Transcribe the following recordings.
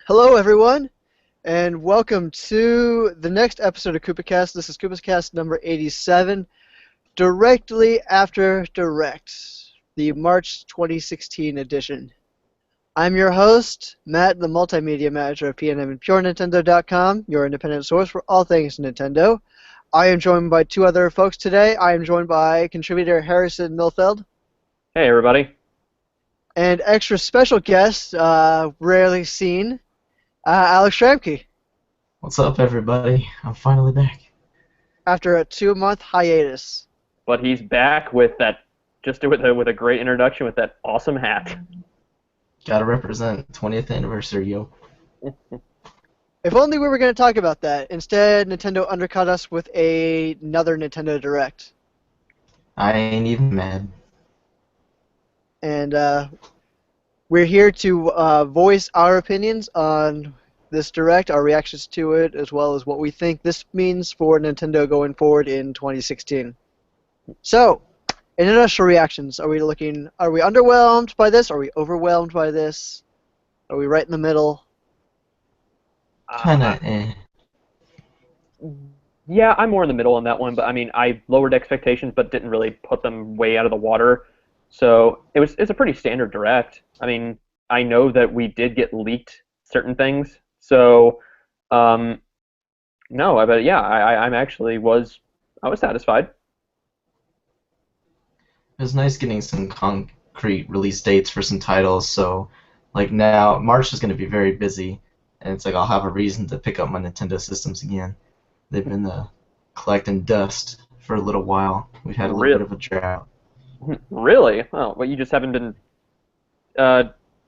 Hello, everyone, and welcome to the next episode of Koopa Kast. This is Koopa Kast number 87, directly after Direct, the March 2016 edition. I'm your host, Matt, the multimedia manager of PNM and PureNintendo.com, your independent source for all things Nintendo. I am joined by two other folks today. I am joined by contributor Harrison Milfeld Hey, everybody. and extra special guest, rarely seen, Alex Schramke, What's up, everybody? I'm finally back. after a 2-month hiatus. But he's back with that, just with a great introduction with that awesome hat. Gotta represent 20th anniversary, yo. If only we were going to talk about that. Instead, Nintendo undercut us with another Nintendo Direct. I ain't even mad. And we're here to voice our opinions on this Direct, our reactions to it, as well as what we think this means for Nintendo going forward in 2016. So, initial reactions. Are we underwhelmed by this? Are we overwhelmed by this? Are we right in the middle? Kinda eh. Yeah, I'm more in the middle on that one, but I mean, I lowered expectations, but didn't really put them way out of the water. So it's a pretty standard direct. I mean, I know that we did get leaked certain things, so no, but yeah, I'm actually I was satisfied. It was nice getting some concrete release dates for some titles, so like now, March is gonna be very busy, and it's like I'll have a reason to pick up my Nintendo systems again. They've been collecting dust for a little while. We've had a little bit of a drought. Really? Oh, well, you just haven't been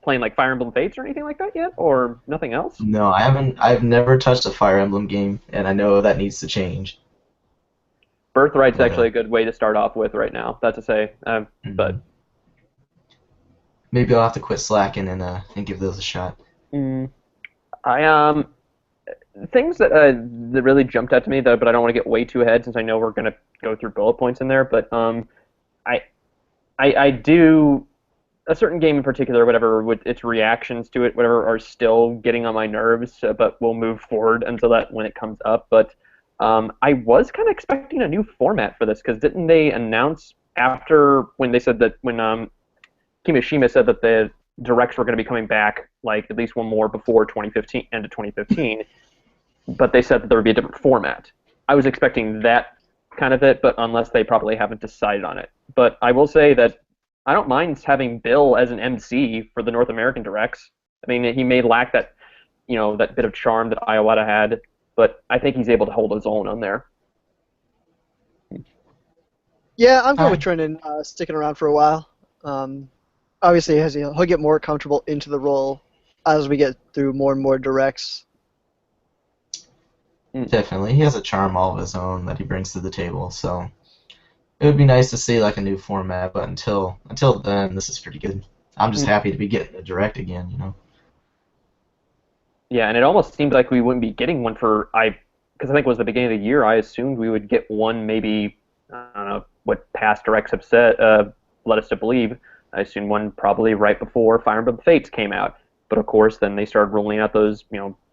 playing like Fire Emblem Fates or anything like that yet, or nothing else? No, I haven't. I've never touched a Fire Emblem game, and I know that needs to change. Birthright's But actually a good way to start off with right now. That's to say, but maybe I'll have to quit slacking and give those a shot. mm, I things that really jumped out to me, though, but I don't want to get way too ahead since I know we're gonna go through bullet points in there. But I I do a certain game in particular, whatever, with its reactions to it, whatever, are still getting on my nerves. But we'll move forward until that when it comes up. But I was kind of expecting a new format for this because didn't they announce after when they said that when Kimishima said that the directs were going to be coming back like at least one more before 2015, end of 2015, but they said that there would be a different format. I was expecting that kind of it, but unless they probably haven't decided on it. But I will say that I don't mind having Bill as an MC for the North American directs. I mean, he may lack that, that bit of charm that Iwata had, but I think he's able to hold his own on there. Yeah, I'm good with Alright. Trennan sticking around for a while. Obviously, he'll get more comfortable into the role as we get through more and more directs. Definitely, he has a charm all of his own that he brings to the table. So it would be nice to see like a new format, but until then, this is pretty good. I'm just happy to be getting a direct again. Yeah, and it almost seems like we wouldn't be getting one because I think it was the beginning of the year. I assumed we would get one, maybe I don't know what past directs have said, led us to believe. I assumed one probably right before Fire Emblem Fates came out, but of course then they started rolling out those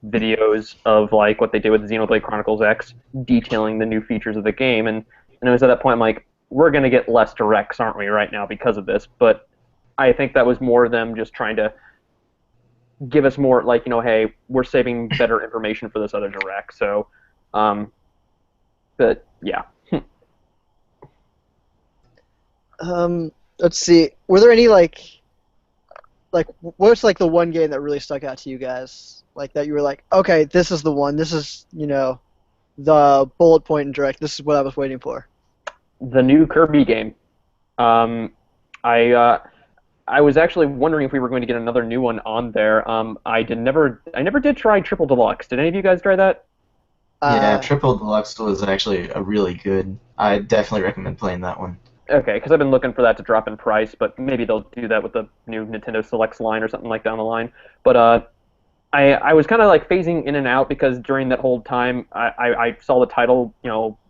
videos of like what they did with Xenoblade Chronicles X, detailing the new features of the game, and it was at that point I'm like, we're gonna get less directs, aren't we, right now because of this? But I think that was more them just trying to give us more like hey, we're saving better information for this other direct. So but yeah. Let's see. Were there any like what's like the one game that really stuck out to you guys? Like that you were like, okay, this is the one. This is the bullet point and direct. This is what I was waiting for. The new Kirby game. I was actually wondering if we were going to get another new one on there. I never did try Triple Deluxe. Did any of you guys try that? Yeah, Uh, Triple Deluxe was actually a really good. I definitely recommend playing that one. Okay, because I've been looking for that to drop in price, but maybe they'll do that with the new Nintendo Selects line or something like down the line. But I was kind of like phasing in and out because during that whole time I saw the title,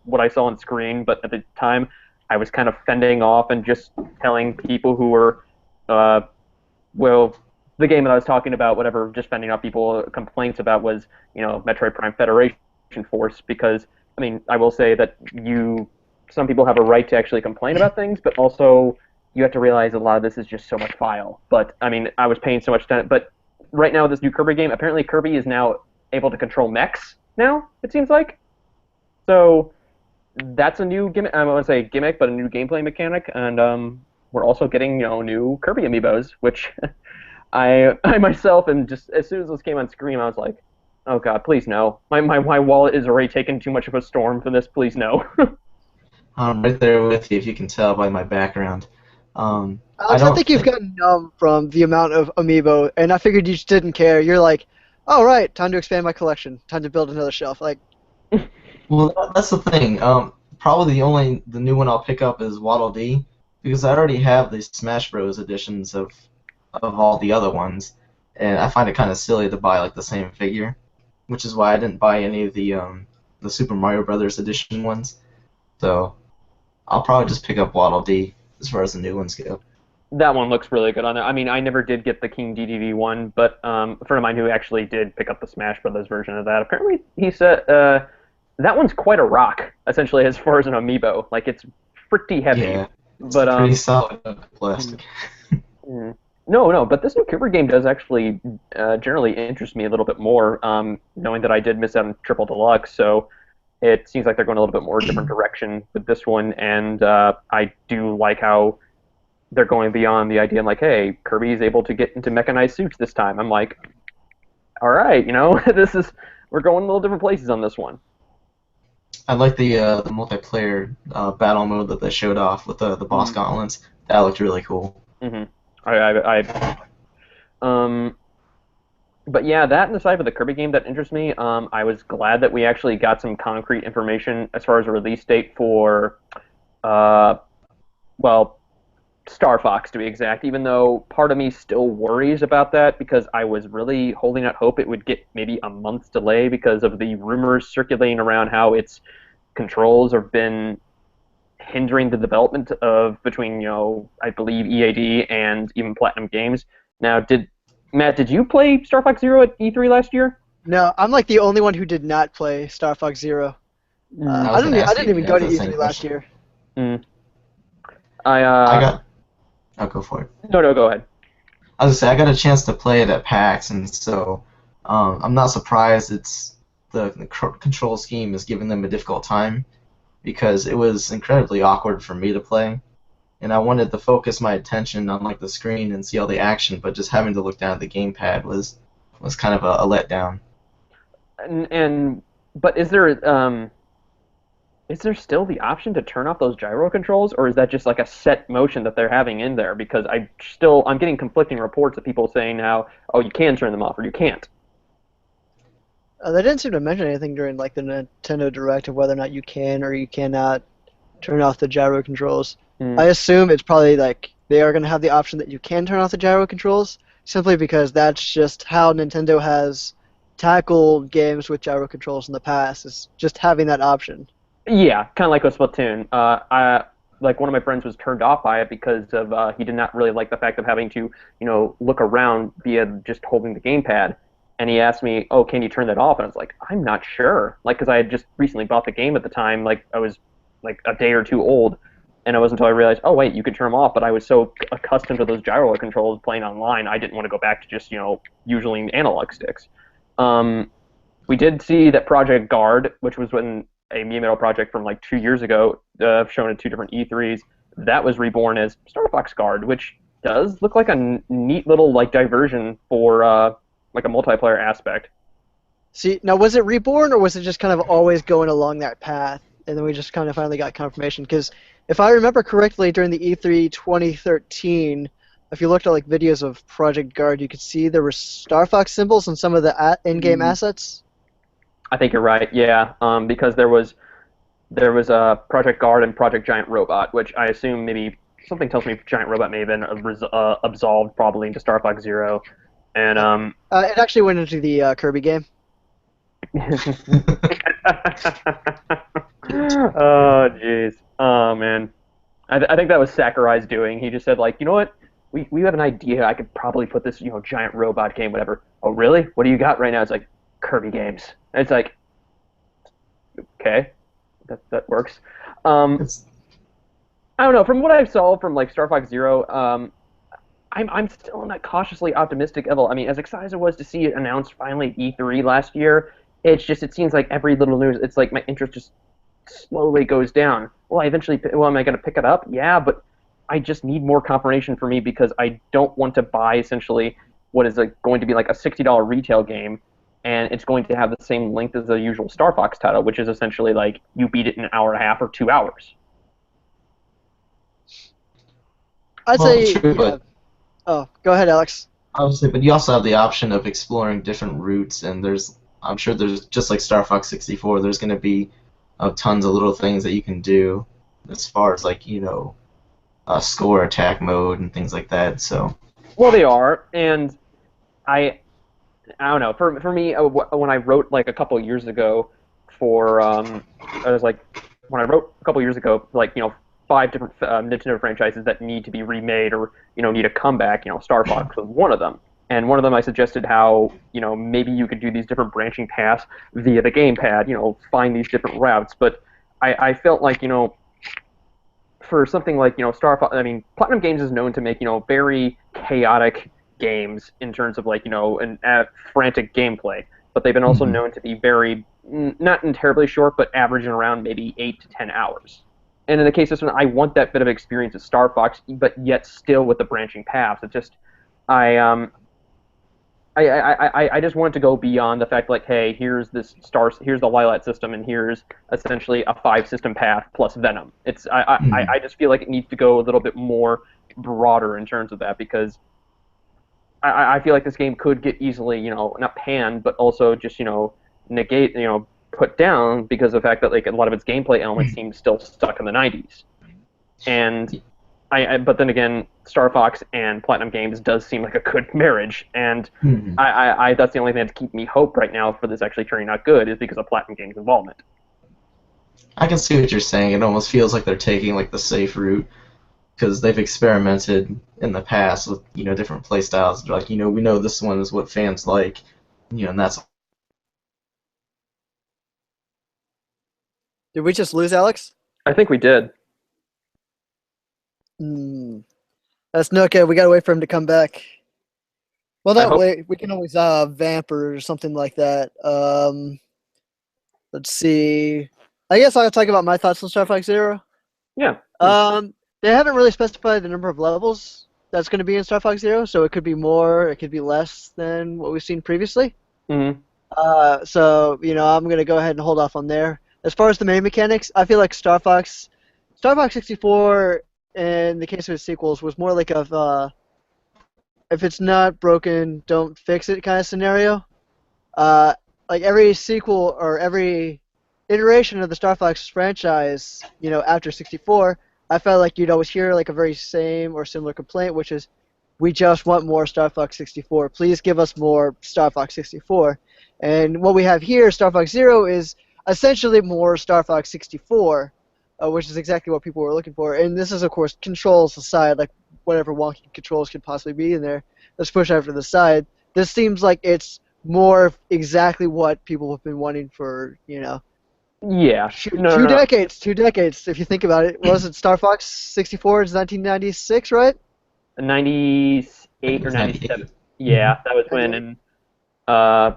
what I saw on screen, but at the time I was kind of fending off and just telling people who were, well, the game that I was talking about, whatever, just fending off people complaints about was, Metroid Prime Federation Force, because, I mean, I will say that some people have a right to actually complain about things, but also you have to realize a lot of this is just so much file. But, I mean, I was paying so much attention, but right now, this new Kirby game, apparently Kirby is now able to control mechs now, it seems like. So that's a new gimmick. I don't want to say gimmick, but a new gameplay mechanic, and we're also getting new Kirby amiibos, which I myself am just as soon as this came on screen, I was like, oh god, please no. My wallet is already taking too much of a storm for this. Please no. I'm right there with you, if you can tell by my background. I Alex, I don't think you've think. gotten numb from the amount of amiibo, and I figured you just didn't care. You're like, oh right, time to expand my collection, time to build another shelf. Like, Well, that's the thing. Probably the new one I'll pick up is Waddle Dee, because I already have the Smash Bros. Editions of all the other ones, and I find it kind of silly to buy like the same figure, which is why I didn't buy any of the Super Mario Brothers edition ones. So I'll probably just pick up Waddle Dee as far as the new ones go. That one looks really good on there. I mean, I never did get the King DDV one, but a friend of mine who actually did pick up the Smash Brothers version of that, apparently he said that one's quite a rock, essentially, as far as an amiibo. Like, it's pretty heavy. Yeah, it's But pretty solid plastic. mm, no, but this new Cooper game does actually generally interest me a little bit more, knowing that I did miss out on Triple Deluxe, so it seems like they're going a little bit more different direction with this one, and I do like how they're going beyond the idea, like, hey, Kirby's able to get into mechanized suits this time. I'm like, all right, we're going a little different places on this one. I like the multiplayer battle mode that they showed off with the boss gauntlets. That looked really cool. Mm-hmm. Um, but yeah, that and aside for the Kirby game that interests me, I was glad that we actually got some concrete information as far as a release date for, well, Star Fox to be exact, even though part of me still worries about that because I was really holding out hope it would get maybe a month's delay because of the rumors circulating around how its controls have been hindering the development of between, I believe EAD and even Platinum Games. Now, Matt, did you play Star Fox Zero at E3 last year? no, I'm like the only one who did not play Star Fox Zero. I was gonna I ask didn't you even go guys to the same E3 last question. year. Mm. I got. I'll go for it. No, go ahead. I was gonna say I got a chance to play it at PAX, and so I'm not surprised it's the control scheme is giving them a difficult time because it was incredibly awkward for me to play, and I wanted to focus my attention on like the screen and see all the action, but just having to look down at the gamepad was kind of a letdown. But is there still the option to turn off those gyro controls, or is that just like a set motion that they're having in there? Because I'm getting conflicting reports of people saying how, oh, you can turn them off or you can't. They didn't seem to mention anything during like the Nintendo Direct of whether or not you can or you cannot turn off the gyro controls. Mm. I assume it's probably like they are going to have the option that you can turn off the gyro controls, simply because that's just how Nintendo has tackled games with gyro controls in the past, is just having that option. Yeah, kind of like with Splatoon. Like one of my friends was turned off by it because of he did not really like the fact of having to, look around via just holding the gamepad. And he asked me, "Oh, can you turn that off?" And I was like, "I'm not sure." Like, because I had just recently bought the game at the time, like I was like a day or two old, and it wasn't until I realized, oh wait, you could turn them off. But I was so accustomed to those gyro controls playing online, I didn't want to go back to just using analog sticks. We did see that Project Guard, which was when a Miyamoto project from like 2 years ago, shown at two different E3s, that was reborn as Star Fox Guard, which does look like a neat little like diversion for like a multiplayer aspect. See, now was it reborn or was it just kind of always going along that path, and then we just kind of finally got confirmation? Because if I remember correctly, during the E3 2013, if you looked at like videos of Project Guard, you could see there were Star Fox symbols on some of the in-game assets. I think you're right, yeah, because there was Project Guard and Project Giant Robot, which I assume maybe something tells me Giant Robot may have been absolved probably into Star Fox Zero, and It actually went into the Kirby game. Oh jeez, oh man, I think that was Sakurai's doing. He just said like, you know what, we have an idea. I could probably put this, giant robot game, whatever. Oh, really? What do you got right now? It's like Kirby games. And it's like, okay, that works. Um, It's I don't know. From what I saw from like Star Fox Zero, I'm still in that cautiously optimistic level. I mean, as excited as I was to see it announced finally at E3 last year, it seems like every little news, it's like my interest just slowly goes down. Well, am I going to pick it up? Yeah, but I just need more confirmation for me because I don't want to buy essentially what is going to be like a $60 retail game, and it's going to have the same length as the usual Star Fox title, which is essentially like you beat it in an hour and a half or 2 hours. I'd well say, true, yeah. but Oh, go ahead, Alex. obviously, but you also have the option of exploring different routes, and I'm sure there's just like Star Fox 64. There's going to be tons of little things that you can do as far as like score attack mode and things like that. So Well, they are, and I I don't know. For me, when I wrote like a couple years ago for I was like when I wrote a couple years ago, like 5 different Nintendo franchises that need to be remade or need a comeback. Star Fox was one of them, and one of them I suggested how maybe you could do these different branching paths via the gamepad. Find these different routes, but I felt like for something like Star Fox, I mean, Platinum Games is known to make very chaotic games in terms of like an frantic gameplay, but they've been also mhm. known to be very not terribly short, but averaging around maybe 8 to 10 hours. And in the case of this one, I want that bit of experience at Star Fox, but yet still with the branching paths. It just I I just wanted to go beyond the fact like, hey, here's the Lilat system, and here's essentially a 5 system path plus Venom. I just feel like it needs to go a little bit more broader in terms of that because I feel like this game could get easily not panned but also just negate put down because of the fact that like a lot of its gameplay elements seem still stuck in the 90s. And but then again, Star Fox and Platinum Games does seem like a good marriage, and Mhm. that's the only thing that's keeping me hope right now for this actually turning out good is because of Platinum Games' involvement. I can see what you're saying. It almost feels like they're taking like the safe route because they've experimented in the past with different play styles. They're like we know this one is what fans like, and that's Did we just lose Alex? I think we did. Hmm. That's no okay. We gotta wait for him to come back. Well, I that hope. way we can always vamp or something like that. Let's see. I guess I'll talk about my thoughts on Star Fox Zero. Yeah. Um, they haven't really specified the number of levels that's going to be in Star Fox Zero, so it could be more, it could be less than what we've seen previously. Mm-hmm. So I'm going to go ahead and hold off on there. As far as the main mechanics, I feel like Star Fox 64, in the case of its sequels, was more like if it's not broken, don't fix it kind of scenario. Uh, like every sequel or every iteration of the Star Fox franchise, after 64, I felt like you'd always hear like a very same or similar complaint, which is, we just want more Star Fox 64. Please give us more Star Fox 64. And what we have here, Star Fox Zero, is essentially more Star Fox 64, which is exactly what people were looking for. And this is, of course, controls aside, like whatever wonky controls could possibly be in there. Let's push that to the side. This seems like it's more exactly what people have been wanting for, Yeah. shoot, No, no, two no. decades. 2 decades, if you think about it. Was it Star Fox 64 is 1996, right? think it 98 or was 97. 98. Yeah, that was when 98. and uh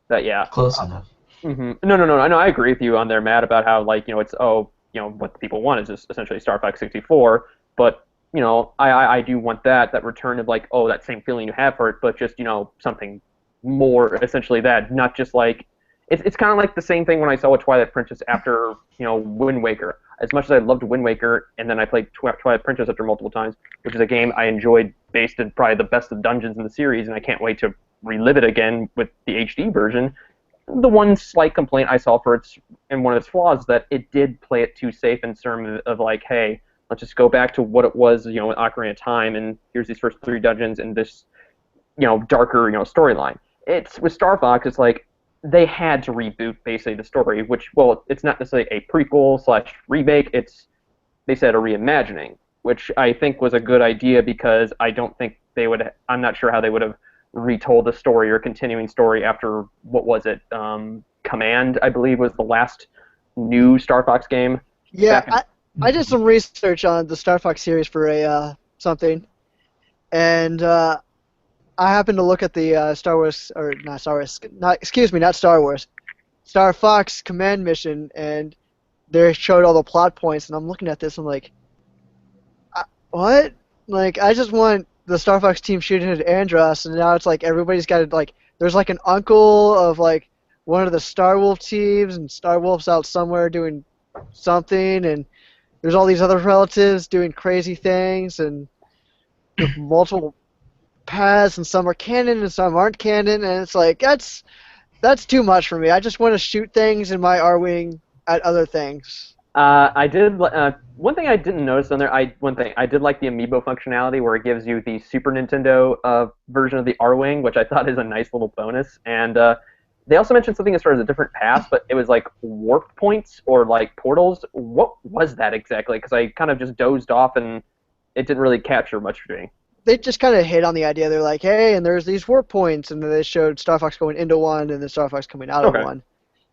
that yeah. Close enough. No, no, no, no. I know. I agree with you on there, Matt, about how like it's what the people want is just essentially Star Fox 64, but I do want that return of like that same feeling you have for it, but just something more essentially that not just like it's kind of like the same thing when I saw a Twilight Princess after Wind Waker. As much as I loved Wind Waker, and then I played Twilight Princess after multiple times, which is a game I enjoyed based in probably the best of dungeons in the series, and I can't wait to relive it again with the HD version. The one slight complaint I saw for its and one of its flaws is that it did play it too safe in terms of like, hey, let's just go back to what it was, in Ocarina of Time, and here's these first 3 dungeons and this, darker, storyline. It's with Star Fox, it's like they had to reboot basically the story, which, well, it's not necessarily a prequel slash remake. It's they said a reimagining, which I think was a good idea because I don't think they would. I'm not sure how they would have retold the story or continuing story after what was it? Command, I believe, was the last new Star Fox game. Yeah, Back in, I did some research on the Star Fox series for a something, and I happened to look at the Star Wars, or not Star Wars, not Star Wars, Star Fox command mission, and they showed all the plot points, and I'm looking at this, I'm like, what? Like, I just want the Star Fox team shooting at Andros, and now it's like everybody's got to, like, there's like an uncle of like one of the Star Wolf teams, and Star Wolf's out somewhere doing something, and there's all these other relatives doing crazy things, and with multiple paths, and some are canon and some aren't canon, and it's like that's too much for me. I just want to shoot things in my R-wing at other things. I did. One thing I didn't notice on there. I did like the amiibo functionality where it gives you the Super Nintendo version of the R-wing, which I thought is a nice little bonus. And they also mentioned something as far as a different path, but it was like warp points or like portals. What was that exactly? Because I kind of just dozed off and it didn't really capture much for me. They just kind of hit on the idea. They're like, hey, and there's these warp points, and then they showed Star Fox going into one and then Star Fox coming out of one.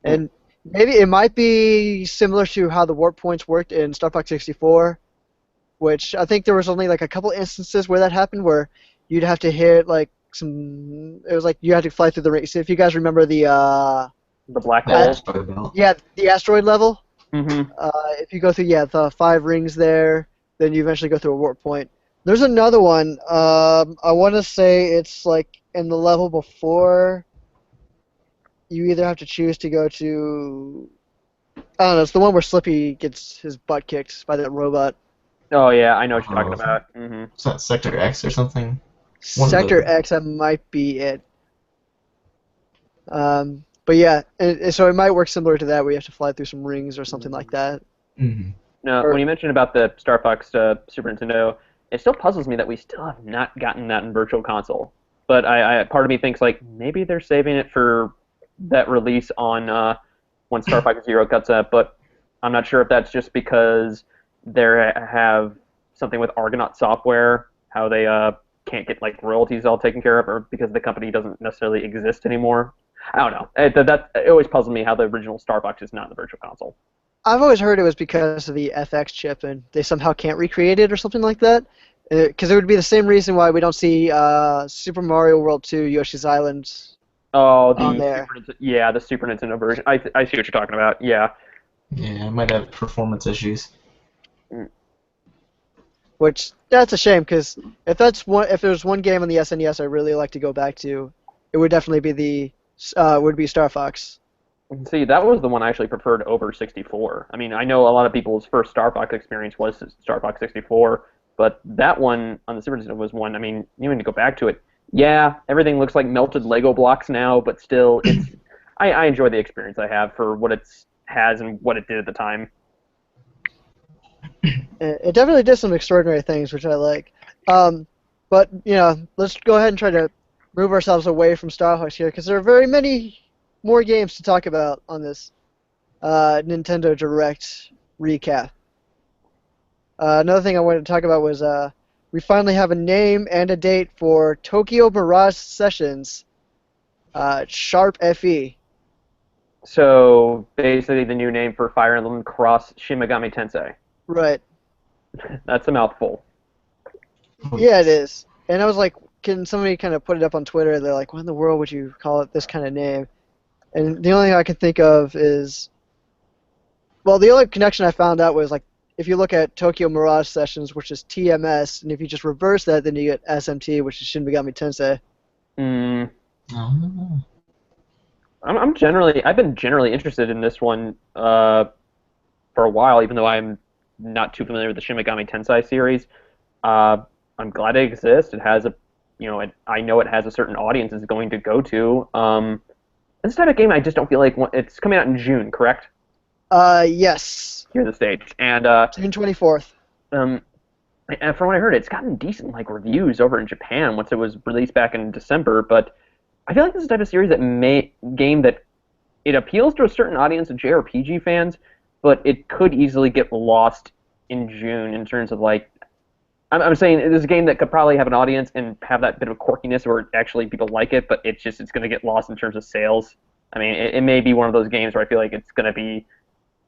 And maybe it might be similar to how the warp points worked in Star Fox 64, which I think there was only like a couple instances where that happened, where you'd have to hit like some. It was like you had to fly through the rings. If you guys remember the black hole. Yeah, the asteroid level. Mm-hmm. If you go through the 5 rings there, then you eventually go through a warp point. There's another one. I want to say it's like in the level before. You either have to choose to go to. I don't know. It's the one where Slippy gets his butt kicked by that robot. Oh yeah, I know what you're talking about. Mm-hmm. Is that Sector X or something? Sector X, that might be it. But yeah, so it might work similar to that, where you have to fly through some rings or something like that. Mm-hmm. No, when you mentioned about the Star Fox Super Nintendo, it still puzzles me that we still have not gotten that in Virtual Console. But part of me thinks like maybe they're saving it for that release on when Star Fox Zero cuts up. But I'm not sure if that's just because they have something with Argonaut Software, how they can't get like royalties all taken care of, or because the company doesn't necessarily exist anymore. I don't know. It always puzzled me how the original Star Fox is not in the Virtual Console. I've always heard it was because of the FX chip, and they somehow can't recreate it or something like that. Because it would be the same reason why we don't see Super Mario World 2 Yoshi's Island on there. The Super Nintendo version. I see what you're talking about. Yeah. Yeah, it might have performance issues. Which that's a shame, because if there's one game on the SNES I really like to go back to, it would definitely be Star Fox. See, that was the one I actually preferred over 64. I mean, I know a lot of people's first Star Fox experience was Star Fox 64, but that one on the Super Nintendo was one, I mean, even to go back to it, yeah, everything looks like melted Lego blocks now, but still, I enjoy the experience I have for what it has and what it did at the time. It definitely did some extraordinary things, which I like. But, let's go ahead and try to move ourselves away from Star Fox here, because there are very many more games to talk about on this Nintendo Direct recap. Another thing I wanted to talk about was we finally have a name and a date for Tokyo Mirage Sessions, Sharp FE. So, basically the new name for Fire Emblem Cross Shin Megami Tensei. Right. That's a mouthful. Yeah, it is. And I was like, can somebody kind of put it up on Twitter? They're like, what in the world would you call it this kind of name? And the only thing I can think of is, well, the only connection I found out was, like, if you look at Tokyo Mirage Sessions, which is TMS, and if you just reverse that, then you get SMT, which is Shin Megami Tensei. I've been generally interested in this one for a while, even though I'm not too familiar with the Shin Megami Tensei series. I'm glad it exists. It has I know it has a certain audience it's going to go to. This type of game, I just don't feel like it's coming out in June, correct? Yes. Here in the States, and June 24th. And from what I heard, it's gotten decent reviews over in Japan once it was released back in December. But I feel like this is the type of series game that it appeals to a certain audience of JRPG fans, but it could easily get lost in June in terms of I'm saying it is a game that could probably have an audience and have that bit of quirkiness where actually people like it, but it's going to get lost in terms of sales. I mean, it may be one of those games where I feel like it's going to be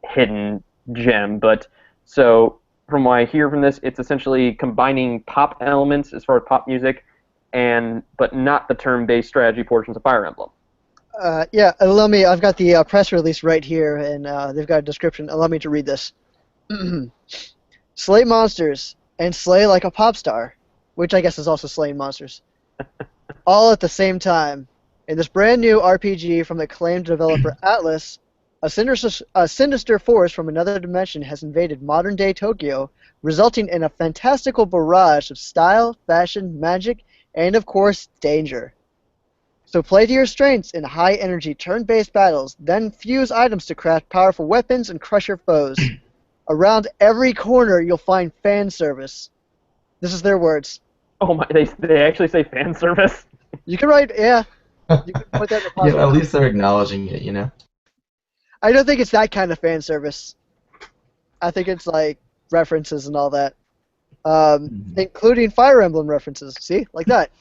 hidden gem. But so from what I hear from this, it's essentially combining pop elements as far as pop music, and but not the turn-based strategy portions of Fire Emblem. Yeah, allow me. I've got the press release right here, and they've got a description. Allow me to read this. Slay monsters and slay like a pop star, which I guess is also slaying monsters, all at the same time. In this brand new RPG from the acclaimed developer Atlas, a sinister force from another dimension has invaded modern-day Tokyo, resulting in a fantastical barrage of style, fashion, magic, and of course, danger. So play to your strengths in high-energy turn-based battles, then fuse items to craft powerful weapons and crush your foes. Around every corner, you'll find fan service. This is their words. Oh my! They actually say fan service. You can write, yeah. You can put that in the Yeah, positive. at least they're acknowledging it, you know? I don't think it's that kind of fan service. I think it's like references and all that, including Fire Emblem references. See, like that.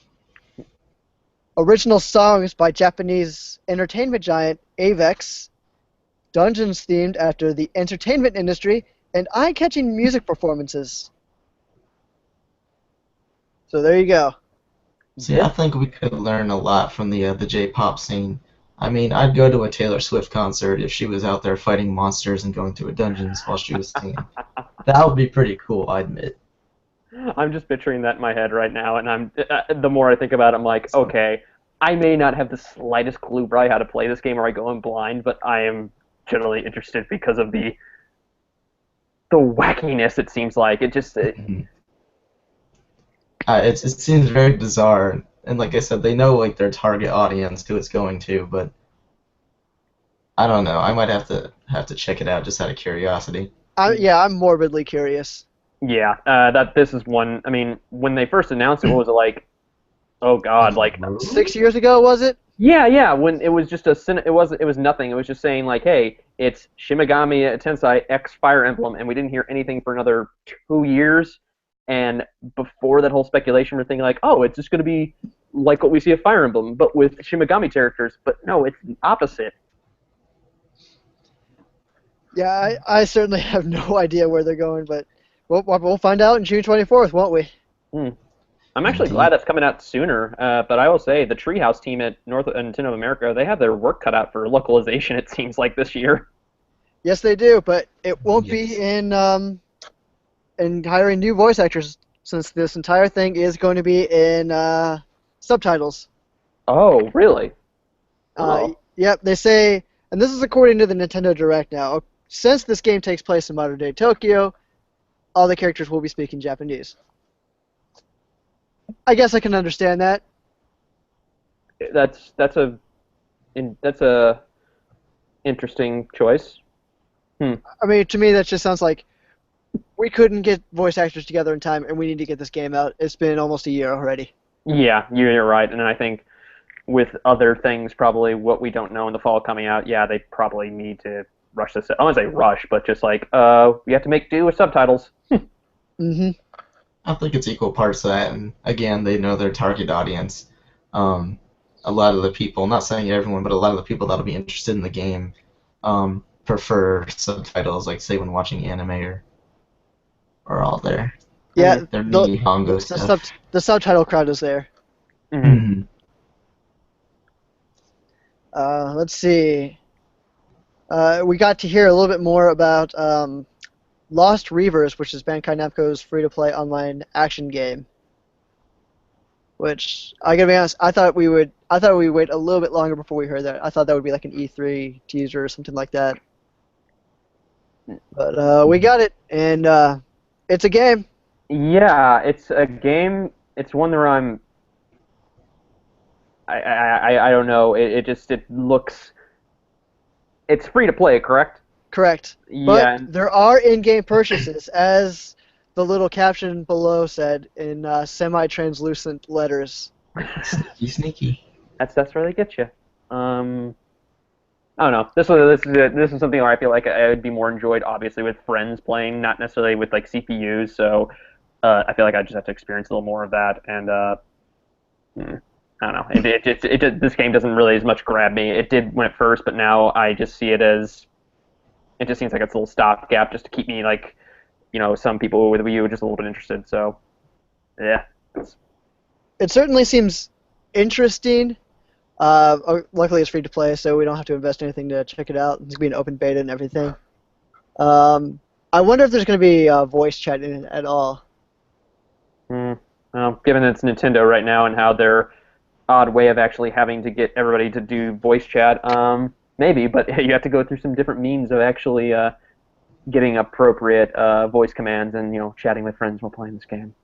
Original songs by Japanese entertainment giant Avex, dungeons themed after the entertainment industry, and eye-catching music performances. So there you go. See, I think we could learn a lot from the J-pop scene. I mean, I'd go to a Taylor Swift concert if she was out there fighting monsters and going through dungeons while she was singing. That would be pretty cool, I admit. I'm just picturing that in my head right now, and the more I think about it, I'm like, okay, I may not have the slightest clue probably how to play this game, or I go in blind, but I am generally interested because of the wackiness. It seems like it just. It seems very bizarre, and like I said, they know like their target audience who it's going to, but I don't know. I might have to check it out just out of curiosity. I'm morbidly curious. Yeah, that this is one. I mean, when they first announced it, what was it like? Oh God, like 6 years ago, was it? yeah. When it was just it was nothing. It was just saying like, hey, it's Shimigami Tensei X Fire Emblem, and we didn't hear anything for another 2 years. And before that whole speculation, we're thinking like, oh, it's just going to be like what we see at Fire Emblem, but with Shimigami characters. But no, it's the opposite. Yeah, I certainly have no idea where they're going, but we'll find out on June 24th, won't we? I'm actually glad that's coming out sooner, but I will say the Treehouse team at Nintendo of America, they have their work cut out for localization, it seems like, this year. Yes, they do, but it won't be in hiring new voice actors, since this entire thing is going to be in subtitles. Oh, really? Yep, they say, and this is according to the Nintendo Direct now, since this game takes place in modern-day Tokyo, all the characters will be speaking Japanese. I guess I can understand that. That's a interesting choice. I mean, to me, that just sounds like we couldn't get voice actors together in time, and we need to get this game out. It's been almost a year already. Yeah, you're right, and I think with other things, probably what we don't know in the fall coming out, yeah, they probably need to rush this. I don't want to say rush, but just like, we have to make do with subtitles. Mm-hmm. I think it's equal parts of that, and again, they know their target audience. A lot of the people, not saying everyone, but a lot of the people that'll be interested in the game prefer subtitles, like say when watching anime or all there. Yeah, Their Nihongo stuff. The subtitle crowd is there. Mm-hmm. Let's see. We got to hear a little bit more about Lost Reavers, which is Bandai Namco's free-to-play online action game. Which I gotta be honest, I thought we would wait a little bit longer before we heard that. I thought that would be like an E3 teaser or something like that. But we got it, and it's a game. Yeah, it's a game. It's one where I don't know. It looks. It's free to play, correct? Correct. Yeah. But there are in-game purchases, as the little caption below said in semi-translucent letters. Sneaky. That's where they get you. I don't know. This is something where I feel like I would be more enjoyed, obviously, with friends playing, not necessarily with like CPUs. So I feel like I just have to experience a little more of that, and I don't know. This game doesn't really as much grab me. It did when it first, but now I just see it as it just seems like it's a little stopgap just to keep me like some people with Wii U are just a little bit interested. So yeah, It certainly seems interesting. Luckily, it's free to play, so we don't have to invest anything to check it out. It's going to be an open beta and everything. I wonder if there's going to be voice chat in it at all. well, given it's Nintendo right now and how their odd way of actually having to get everybody to do voice chat, maybe, but you have to go through some different means of actually getting appropriate voice commands and chatting with friends while playing this game.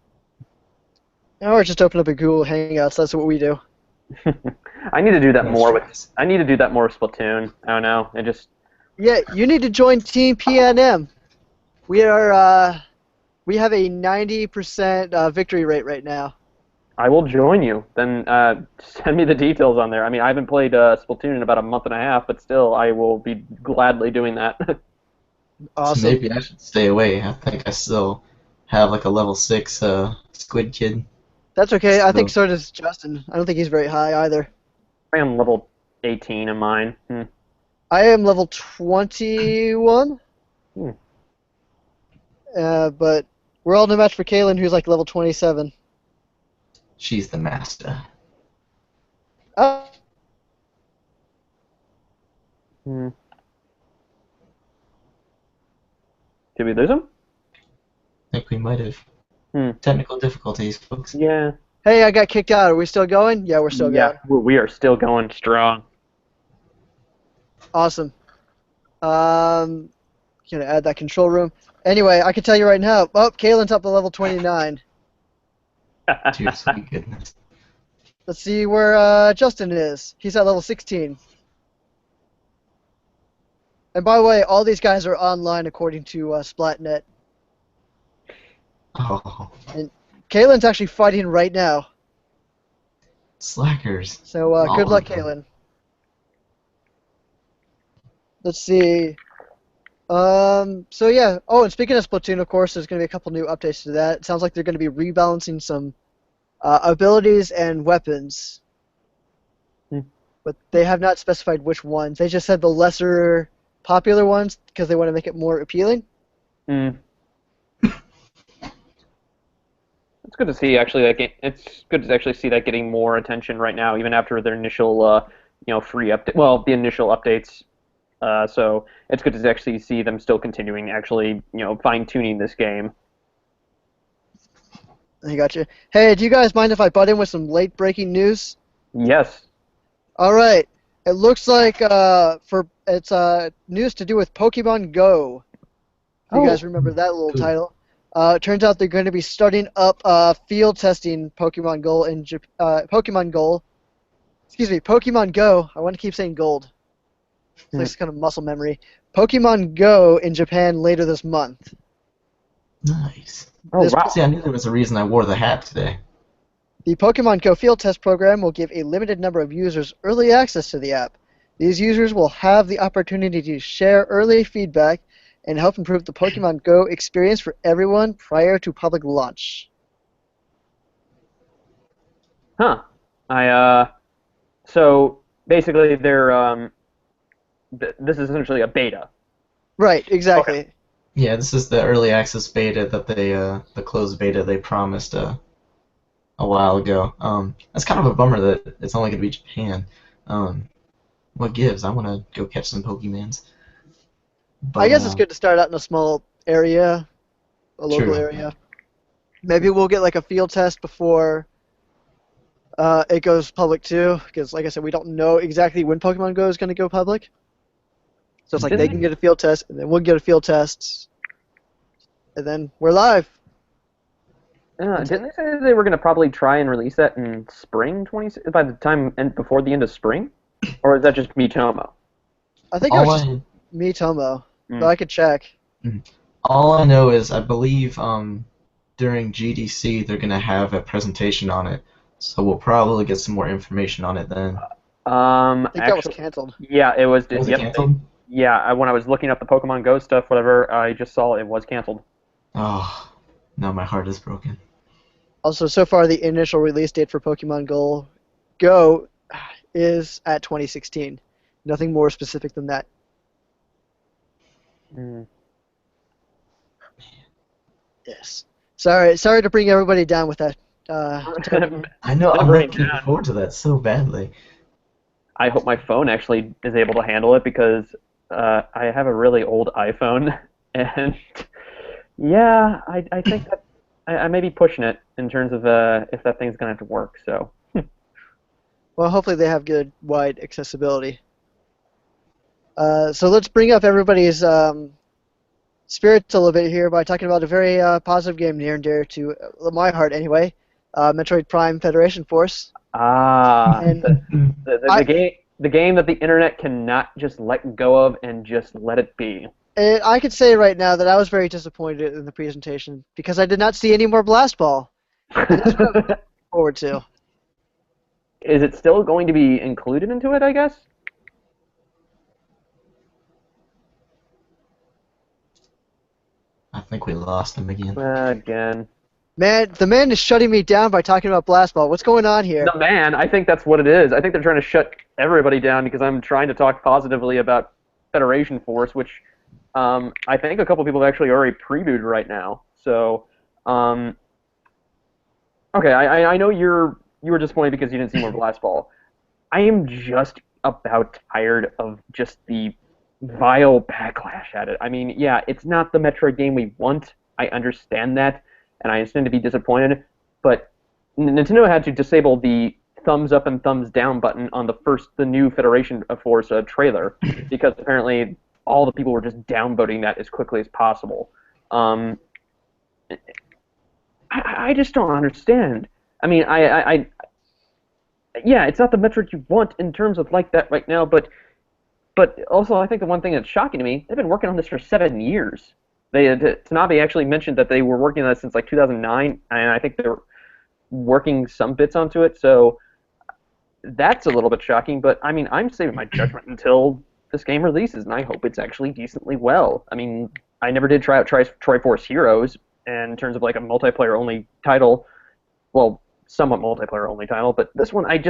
Or just open up a Google Hangouts. That's what we do. I need to do that Nice more tries. I need to do that more with Splatoon. I don't know. It just Yeah, you need to join Team PNM. We have a 90% victory rate right now. I will join you. Then send me the details on there. I mean, I haven't played Splatoon in about a month and a half, but still, I will be gladly doing that. So Awesome. maybe I should stay away. I think I still have like a level 6 Squid Kid. That's okay. I think So so does Justin. I don't think he's very high either. I am level 18 in mine. I am level 21, Hmm. but we're all in a match for Kaylin, who's like level 27. she's the master. Oh, Hmm. Did we lose him? I think we might have. Hmm. Technical difficulties, folks. Yeah. hey, I got kicked out. Are we still going? Yeah, we're still Yeah, going. we are still going strong. Awesome. Gonna add that control room. Anyway, I can tell you right now. Oh, Kaylin's up to level 29. Dear sweet goodness. Let's see where Justin is. He's at level 16. And by the way, all these guys are online according to Splatnet. Oh, Kaylin's actually fighting right now. slackers. So All good of luck, them. Kaylin. Let's see. So yeah. Oh, and speaking of Splatoon, of course, there's going to be a couple new updates to that. It sounds like they're going to be rebalancing some abilities and weapons. Hmm. But they have not specified which ones. They just said the lesser popular ones because they want to make it more appealing. Hmm. It's good to see actually it's good to actually see that getting more attention right now, even after their initial free update. Well, the initial updates. So it's good to actually see them still continuing actually fine tuning this game. I got you. Hey, do you guys mind if I butt in with some late breaking news? Yes. All right. It looks like it's news to do with Pokemon Go. If you guys remember that little Cool. title. It turns out they're going to be starting up field testing Pokemon Go in Pokemon Go. Excuse me, Pokemon Go. I want to keep saying gold. It's like kind of muscle memory. Pokemon Go in Japan later this month. Nice. Oh This- wow. See, I knew there was a reason I wore the hat today. The Pokemon Go field test program will give a limited number of users early access to the app. These users will have the opportunity to share early feedback and help improve the Pokemon Go experience for everyone prior to public launch. Huh. So basically they're this is essentially a beta. Right, exactly. Yeah, this is the early access beta that the closed beta they promised a while ago. That's kind of a bummer that it's only going to be Japan. What gives? I want to go catch some Pokemons. But, I guess it's good to start out in a small area, a local True. area. Maybe we'll get like a field test before it goes public too, because like I said, we don't know exactly when Pokemon Go is going to go public. So it's like they can get a field test, and then we'll get a field test, and then we're live. Didn't they say they were going to probably try and release that in spring by the time and before the end of spring, or is that just Miitomo? I think it all was just I Miitomo, but I could check. all I know is I believe during GDC they're going to have a presentation on it, so we'll probably get some more information on it then. I think that was Actually, canceled. yeah, it was. Was it Yep, canceled? yeah, when I was looking up the Pokemon Go stuff, whatever, I just saw it was canceled. Oh, Now my heart is broken. Also, so far the initial release date for Pokemon Go is at 2016. Nothing more specific than that. Mm. Yes. Sorry to bring everybody down with that. I know, I'm Bring it looking down. forward to that so badly. I hope my phone actually is able to handle it because I have a really old iPhone, and yeah, I think that I may be pushing it in terms of if that thing's gonna have to work. So Well, hopefully they have good wide accessibility. So let's bring up everybody's spirits a little bit here by talking about a very positive game near and dear to my heart anyway, Metroid Prime Federation Force. And I, the game that the internet cannot just let go of and just let it be. and I could say right now that I was very disappointed in the presentation because I did not see any more Blast Ball. And that's what I'm looking forward to. Is it still going to be included into it, I guess? I think we lost him again. Again. Man, the man is shutting me down by talking about Blast Ball. What's going on here? The man, I think that's what it is. I think they're trying to shut everybody down because I'm trying to talk positively about Federation Force, which I think a couple people have actually already previewed right now. So, okay, I know you were disappointed because you didn't see more Blast Ball. I am just about tired of just the vile backlash at it. I mean, yeah, it's not the Metroid game we want. I understand that, and I understand to be disappointed, but Nintendo had to disable the thumbs up and thumbs down button on the new Federation Force trailer because apparently all the people were just downvoting that as quickly as possible. I just don't understand. I mean, yeah, it's not the Metroid you want in terms of like that right now, but also I think the one thing that's shocking to me, they've been working on this for 7 years. Tanabe actually mentioned that they were working on this since like 2009, and I think they were working some bits onto it, so that's a little bit shocking, but I mean, I'm saving my judgment until this game releases, and I hope it's actually decently well. I mean, I never did try out Triforce Heroes, and in terms of like a multiplayer-only title, well, somewhat multiplayer-only title, but this one I'm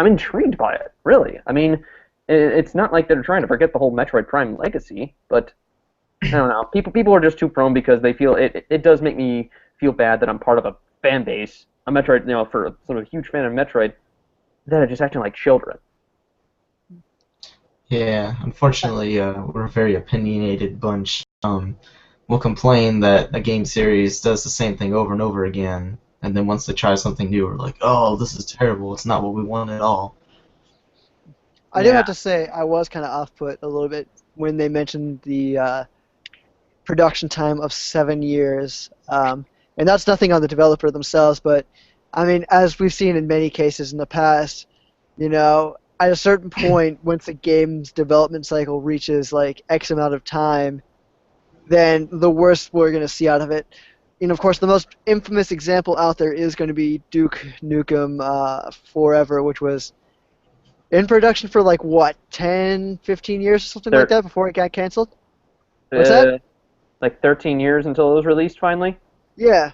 intrigued by it, really. I mean, it's not like they're trying to forget the whole Metroid Prime legacy, but I don't know. People are just too prone because they feel it does make me feel bad that I'm part of a fan base, a Metroid, for sort of a huge fan of Metroid, that are just acting like children. Yeah, unfortunately, we're a very opinionated bunch. We'll complain that a game series does the same thing over and over again, and then once they try something new, we're like, oh, this is terrible. It's not what we want at all. I do have to say I was kind of off-put a little bit when they mentioned the production time of 7 years. And that's nothing on the developer themselves, but I mean, as we've seen in many cases in the past, at a certain point, once the game's development cycle reaches like X amount of time, then the worst we're going to see out of it. Of course, the most infamous example out there is going to be Duke Nukem Forever, which was in production for like, what, 10, 15 years or something like that before it got canceled? What's that? Like 13 years until it was released finally? Yeah.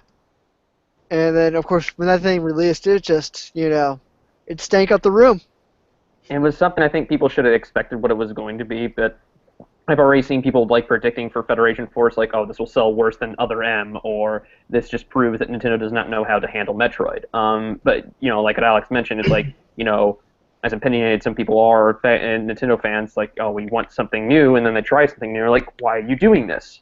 And then, of course, when that thing released, it just, it stank up the room. It was something I think people should have expected what it was going to be, but I've already seen people like predicting for Federation Force, like, oh, this will sell worse than Other M, or this just proves that Nintendo does not know how to handle Metroid. But, like what Alex mentioned, it's like, as opinionated some people are, and Nintendo fans, like, oh, we want something new, and then they try something new, like, why are you doing this?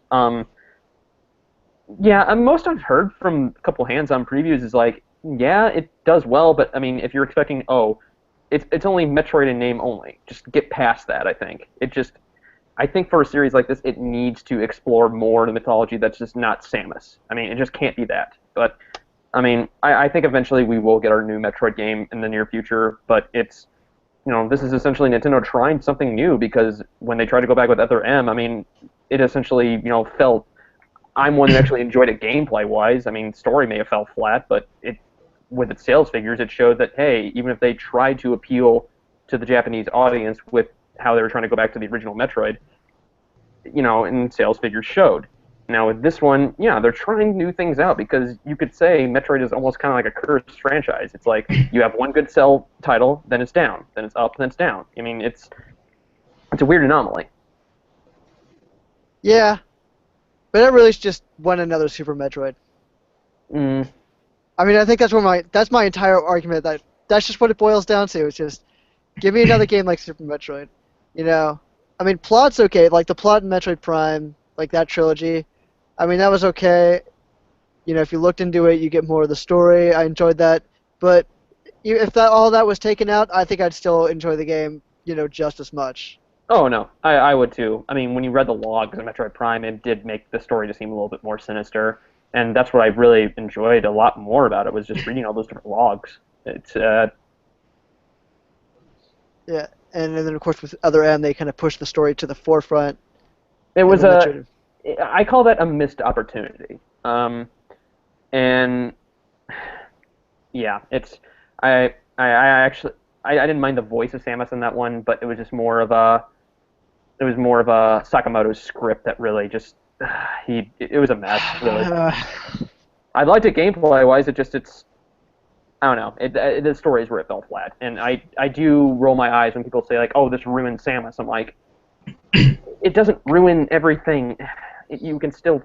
Yeah, most I've heard from a couple hands-on previews is like, yeah, it does well, but I mean, if you're expecting, oh, it's only Metroid in name only, just get past that. I think for a series like this, it needs to explore more the mythology that's just not Samus. I mean, it just can't be that. But I mean, I think eventually we will get our new Metroid game in the near future, but it's, this is essentially Nintendo trying something new because when they tried to go back with Other M, I mean, it essentially, felt. I'm one that actually enjoyed it gameplay-wise. I mean, story may have fell flat, but with its sales figures, it showed that, hey, even if they tried to appeal to the Japanese audience with how they were trying to go back to the original Metroid, and sales figures showed. Now with this one, yeah, they're trying new things out because you could say Metroid is almost kind of like a cursed franchise. It's like you have one good sell title, then it's down, then it's up, then it's down. I mean, it's a weird anomaly. Yeah, but that really is just one another Super Metroid. Mm, I mean, I think that's my entire argument. That's just what it boils down to. It's just give me another game like Super Metroid. You know, I mean, plot's okay. Like the plot in Metroid Prime, like that trilogy. I mean, that was okay. You know, if you looked into it, you get more of the story. I enjoyed that. But if all that was taken out, I think I'd still enjoy the game. You know, just as much. oh no, I would too. I mean, when you read the logs of Metroid Prime, it did make the story just seem a little bit more sinister, and that's what I really enjoyed a lot more about it was just reading all those different logs. It's Yeah, and then of course with Other M, they kind of push the story to the forefront. it And was then Metroid. I call that a missed opportunity. And yeah, it's I actually I didn't mind the voice of Samus in that one, but it was more of a Sakamoto's script that really just it was a mess really. I liked it gameplay wise. It's I don't know. The story is where it fell flat, and I do roll my eyes when people say like, "Oh, this ruined Samus." I'm like, it doesn't ruin everything. You can still,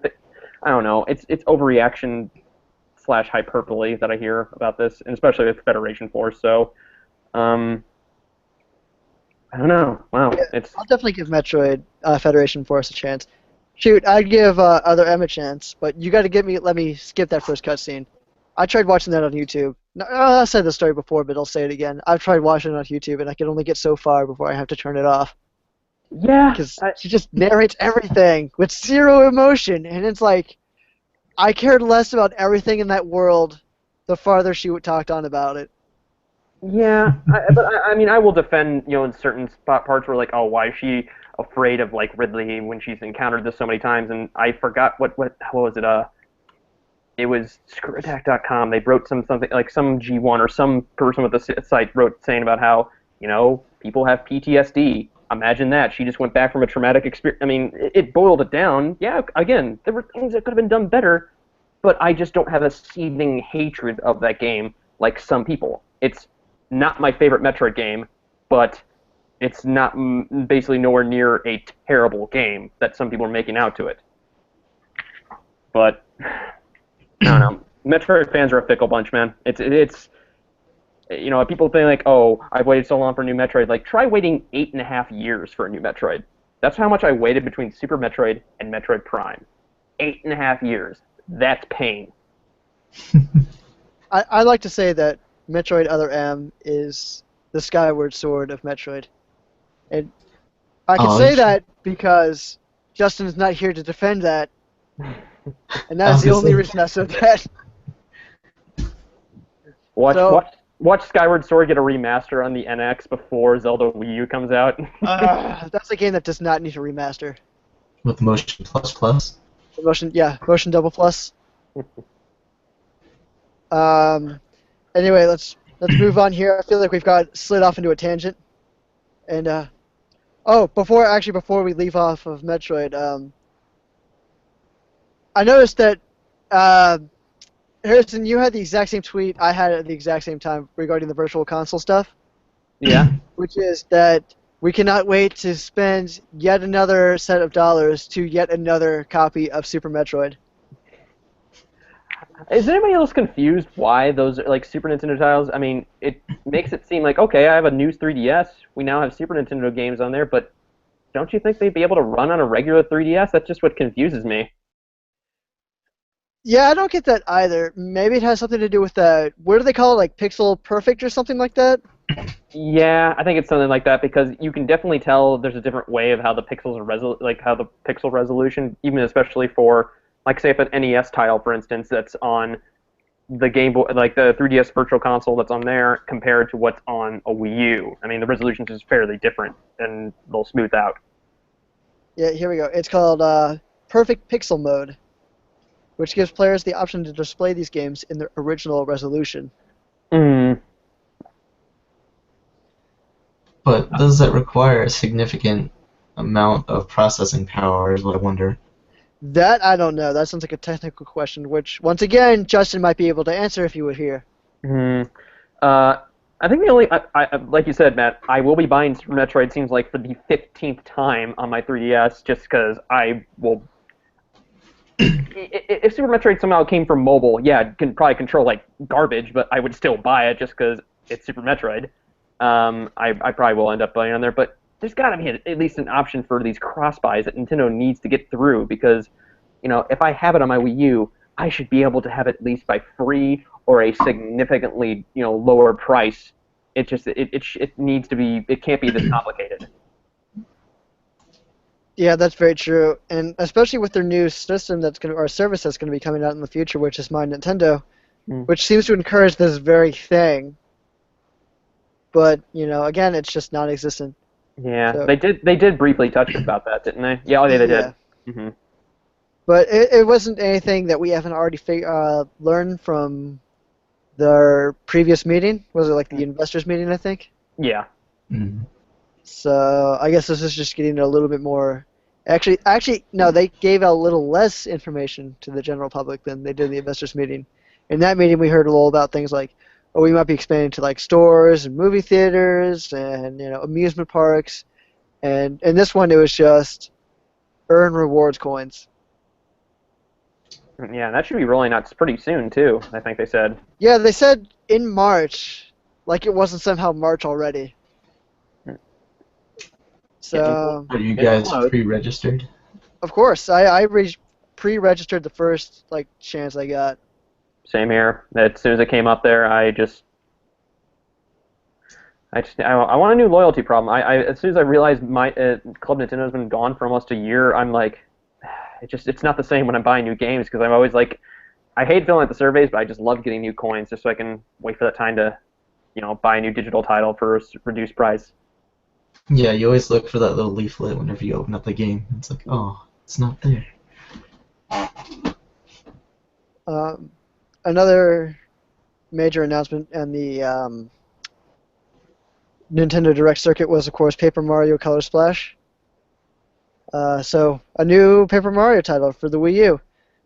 I don't know. It's overreaction slash hyperbole that I hear about this, and especially with Federation Force. So, um, I don't know. Wow, Yeah, it's I'll definitely give Metroid Federation Force a chance. Shoot, I'd give Other M a chance, but you got to let me skip that first cutscene. I tried watching that on YouTube. No, I said the story before, but I'll say it again. I've tried watching it on YouTube, and I can only get so far before I have to turn it off. yeah. Because she just narrates everything with zero emotion, and it's like, I cared less about everything in that world the farther she talked on about it. Yeah, but I mean, I will defend, in certain spot parts where like, oh, why is she afraid of like Ridley when she's encountered this so many times? And I forgot what was it? It was screwattack.com. They wrote something like some G1 or some person with the site wrote saying about how people have PTSD. Imagine that she just went back from a traumatic experience. I mean, it boiled it down. Yeah, again, there were things that could have been done better, but I just don't have a seething hatred of that game like some people. It's not my favorite Metroid game, but it's not basically nowhere near a terrible game that some people are making out to it. But I don't know. Metroid fans are a fickle bunch, man. It's people think like, oh, I've waited so long for a new Metroid. Like, try waiting 8.5 years for a new Metroid. That's how much I waited between Super Metroid and Metroid Prime. 8.5 years. That's pain. I like to say that Metroid Other M is the Skyward Sword of Metroid. And I can Oh, say that because Justin is not here to defend that, and I that's was the gonna only say- reason I said that. Watch So- watch watch Skyward Sword get a remaster on the NX before Zelda Wii U comes out. That's a game that does not need a remaster. with Motion Plus Plus. Motion Double Plus. Anyway, let's move on here. I feel like we've got slid off into a tangent. And before we leave off of Metroid, I noticed that Harrison, you had the exact same tweet I had at the exact same time regarding the Virtual Console stuff. Yeah. Which is that we cannot wait to spend yet another set of dollars to yet another copy of Super Metroid. Is anybody else confused why those are like Super Nintendo titles? I mean, it makes it seem like, okay, I have a new 3DS. We now have Super Nintendo games on there, but don't you think they'd be able to run on a regular 3DS? That's just what confuses me. Yeah, I don't get that either. Maybe it has something to do with that. What do they call it? Like Pixel Perfect or something like that? Yeah, I think it's something like that because you can definitely tell there's a different way of how the pixels are how the pixel resolution, even especially for like say if an NES title, for instance, that's on the Game Boy, like the 3DS Virtual Console that's on there, compared to what's on a Wii U. I mean, the resolution is fairly different, and they'll smooth out. Yeah, here we go. It's called Perfect Pixel Mode, which gives players the option to display these games in their original resolution. Mm. But does that require a significant amount of processing power, is what I wonder. That I don't know. That sounds like a technical question, which once again Justin might be able to answer if you would here. Hmm. Uh, I think the only, like you said, Matt, I will be buying Super Metroid. Seems like for the 15th time on my 3DS, just because I will. If Super Metroid somehow came from mobile, yeah, it can probably control like garbage, but I would still buy it just because it's Super Metroid. I probably will end up buying on there, but there's got to be at least an option for these cross buys that Nintendo needs to get through because, if I have it on my Wii U, I should be able to have it at least by free or a significantly, lower price. It needs to be. It can't be this complicated. Yeah, that's very true, and especially with their new system or service that's gonna be coming out in the future, which is My Nintendo, Mm. which seems to encourage this very thing. But again, it's just non-existent. Yeah, So they did briefly touch about that, didn't they? Yeah, oh, yeah, they did. yeah, Hmm. but it wasn't anything that we haven't already learned from their previous meeting. Was it like the investors meeting, I think? Yeah. Mm. So I guess this is just getting a little bit more. Actually, no, they gave out a little less information to the general public than they did in the investors meeting. In that meeting, we heard a little about things like, oh, we might be expanding to like stores and movie theaters and amusement parks, and in this one, it was just earn rewards coins. Yeah, that should be rolling out pretty soon too. I think they said. Yeah, they said in March, like it wasn't somehow March already. Getting So, Are you getting guys close. pre-registered? of course, I pre-registered the first like chance I got. Same here. As soon as it came up there, I want a new loyalty problem. As soon as I realized my Club Nintendo has been gone for almost a year, I'm like, it's not the same when I'm buying new games because I'm always like, I hate filling out the surveys, but I just love getting new coins just so I can wait for that time to, buy a new digital title for a reduced price. Yeah, you always look for that little leaflet whenever you open up the game. It's like, oh, it's not there. Um, Another major announcement and the Nintendo Direct circuit was, of course, Paper Mario Color Splash. So a new Paper Mario title for the Wii U,